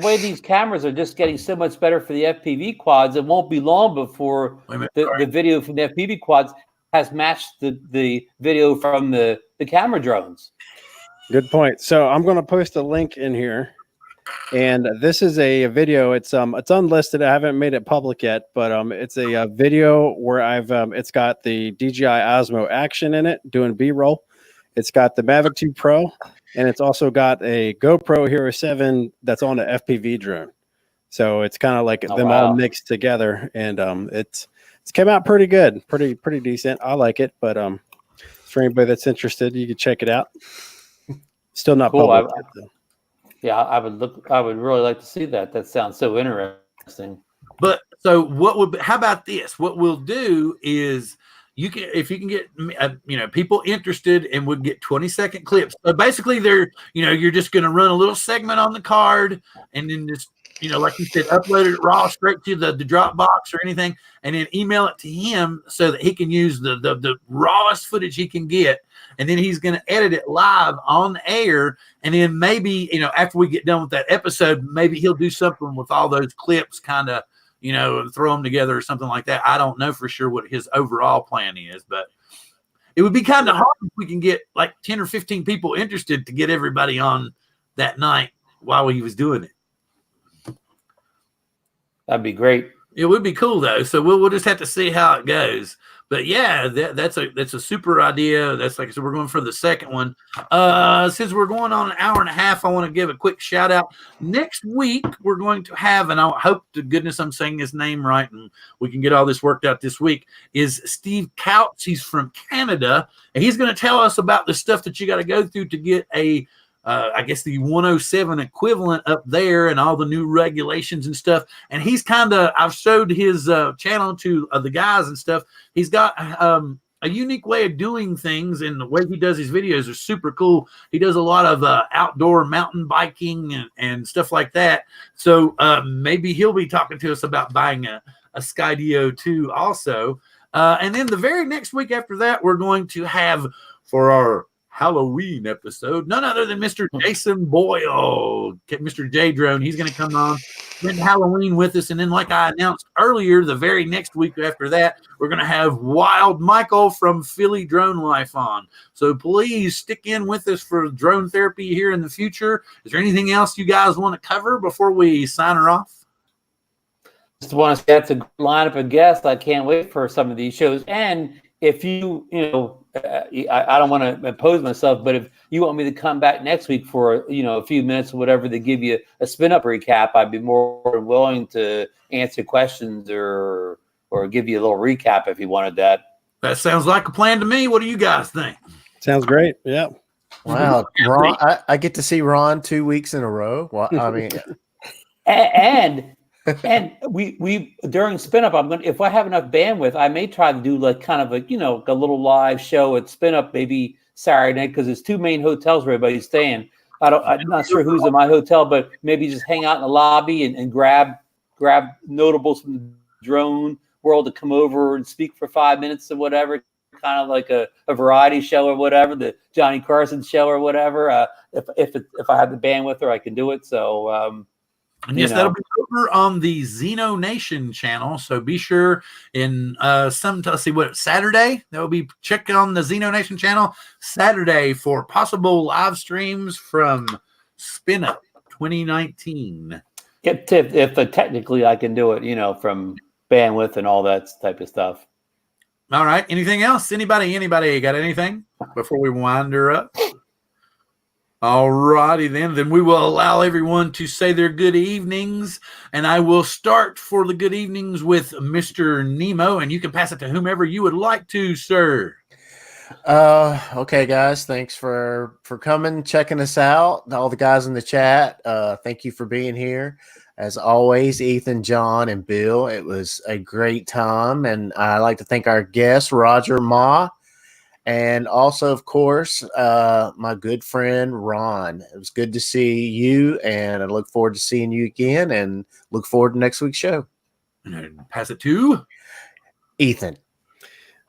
way these cameras are just getting so much better for the FPV quads, it won't be long before the video from the FPV quads has matched the video from the camera drones. Good point. So I'm going to post a link in here, and this is a video. It's unlisted. I haven't made it public yet, but it's a video where it's got the DJI Osmo Action in it doing B-roll. It's got the Mavic 2 Pro, and it's also got a GoPro Hero 7 that's on the FPV drone. So it's kind of like all mixed together, and it's came out pretty good, pretty decent. I like it, but for anybody that's interested, you can check it out. Still not public yet, though. Yeah, I would really like to see that. That sounds so interesting. But so how about this? What we'll do is if you can get people interested, and we'll get 20-second clips. So basically you're just going to run a little segment on the card, and then just like you said, upload it raw straight to the Dropbox or anything, and then email it to him so that he can use the rawest footage he can get, and then he's going to edit it live on air, and then maybe after we get done with that episode, maybe he'll do something with all those clips, kind of throw them together or something like that. I don't know for sure what his overall plan is, but it would be kind of hard if we can get like 10 or 15 people interested to get everybody on that night while he was doing it. That'd be great. It would be cool though. So we'll just have to see how it goes. But yeah, that's a super idea. That's like I said, we're going for the second one. Since we're going on an hour and a half, I want to give a quick shout out. Next week we're going to have, and I hope to goodness I'm saying his name right, and we can get all this worked out this week, is Steve Couts. He's from Canada, and he's going to tell us about the stuff that you got to go through to get I guess the 107 equivalent up there, and all the new regulations and stuff. And he's I've showed his channel to the guys and stuff. He's got a unique way of doing things, and the way he does his videos are super cool. He does a lot of outdoor mountain biking and stuff like that. So maybe he'll be talking to us about buying a Skydio 2 also. And then the very next week after that, we're going to have, for our Halloween episode, none other than Mr. Jason Boyle, Mr. J Drone. He's going to come on, spend Halloween with us, and then, like I announced earlier, the very next week after that, we're going to have Wild Michael from Philly Drone Life on. So please stick in with us for drone therapy here in the future. Is there anything else you guys want to cover before we sign her off? Just want to say that's a good lineup of guests. I can't wait for some of these shows. And if I don't want to impose myself, but if you want me to come back next week for a few minutes or whatever to give you a spin up recap, I'd be more willing to answer questions or give you a little recap if you wanted that. That sounds like a plan to me. What do you guys think? Sounds great. Yeah. Wow, Ron, I get to see Ron 2 weeks in a row. Well, I mean, and we during spin up, if I have enough bandwidth, I may try to do like kind of a little live show at spin up maybe Saturday night, because there's two main hotels where everybody's staying. I'm not sure who's in my hotel, but maybe just hang out in the lobby and grab notables from the drone world to come over and speak for 5 minutes or whatever, kind of like a variety show or whatever, the Johnny Carson show or whatever. If I have the bandwidth or I can do it. So and yes, that'll be over on the Xeno Nation channel. So be sure in Saturday. That will be check on the Xeno Nation channel Saturday for possible live streams from Spin Up 2019. if technically I can do it, from bandwidth and all that type of stuff. All right. Anything else? Anybody got anything before we wind her up? All righty then. Then we will allow everyone to say their good evenings, and I will start for the good evenings with Mr. Nemo, and you can pass it to whomever you would like to, sir. Okay, guys. Thanks for coming, checking us out. All the guys in the chat. Thank you for being here. As always, Ethan, John, and Bill. It was a great time, and I'd like to thank our guest, Roger Ma, and also, of course, my good friend Ron. It was good to see you, and I look forward to seeing you again, and look forward to next week's show. And pass it to Ethan.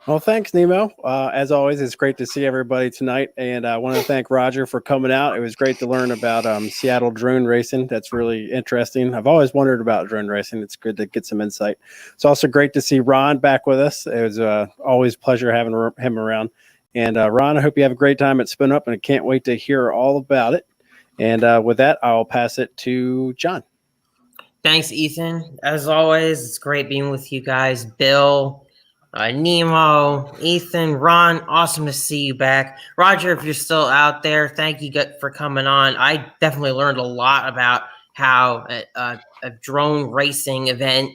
Well, thanks, Nemo. As always, it's great to see everybody tonight, and I want to thank Roger for coming out. It was great to learn about Seattle drone racing. That's really interesting. I've always wondered about drone racing. It's good to get some insight. It's also great to see Ron back with us. It was always a pleasure having him around. And Ron, I hope you have a great time at Spin Up, and I can't wait to hear all about it. And with that, I'll pass it to John. Thanks, Ethan. As always, it's great being with you guys. Bill, Nemo, Ethan, Ron, awesome to see you back. Roger, if you're still out there, thank you for coming on. I definitely learned a lot about how a drone racing event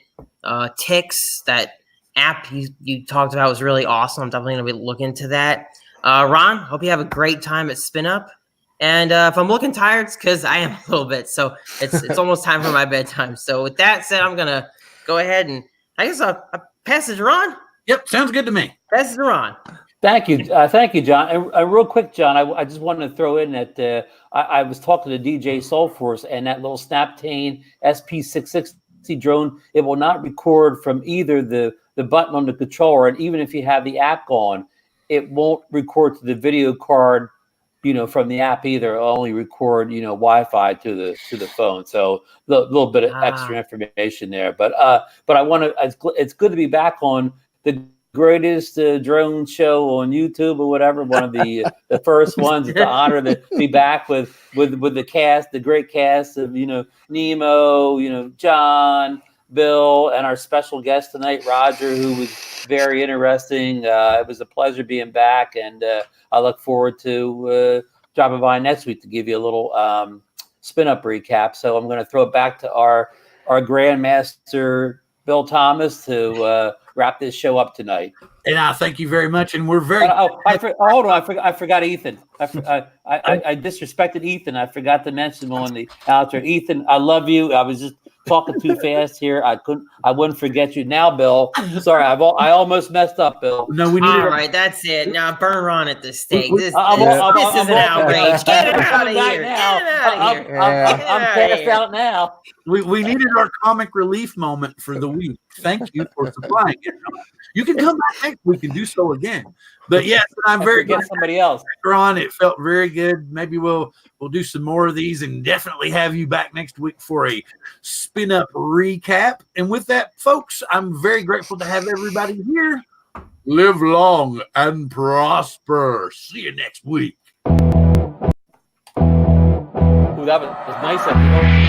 ticks. That app you talked about was really awesome. I'm definitely going to look into that. Ron, hope you have a great time at Spin Up. And if I'm looking tired, it's because I am a little bit. So it's almost time for my bedtime. So with that said, I'm going to go ahead and I guess I'll pass it to Ron. Yep, sounds good to me. Pass it to Ron. Thank you, John. And real quick, John, I just wanted to throw in that I was talking to DJ Soulforce, and that little Snaptane SP660 drone, it will not record from either the button on the controller, and even if you have the app on, it won't record to the video card, from the app either. It'll only record, Wi-Fi to the phone. So a little bit of extra information there. But I want to. It's good to be back on the greatest drone show on YouTube or whatever. One of the first ones. It's an honor to be back with the cast, the great cast of Nemo, John, Bill, and our special guest tonight, Roger, who was very interesting. It was a pleasure being back, and I look forward to dropping by next week to give you a little Spin Up recap. So I'm going to throw it back to our Grandmaster Bill Thomas to wrap this show up tonight. And I thank you very much. And we're very. Hold on, I forgot Ethan. I disrespected Ethan. I forgot to mention him on the outro. Ethan, I love you. I was just talking too fast here. I wouldn't forget you now, Bill. Sorry, I almost messed up, Bill. No, we need. All right, that's it. Now burn Ron at this stake. This is an outrage. Get him out of here. I'm passed out now. We needed our comic relief moment for the week. Thank you for supplying it. You can come back next week and do so again. But yes, I'm very glad somebody else. Ron, it felt very good. Maybe we'll do some more of these and definitely have you back next week for a Spin Up recap. And with that, folks, I'm very grateful to have everybody here. Live long and prosper. See you next week. Ooh, that was nice of you.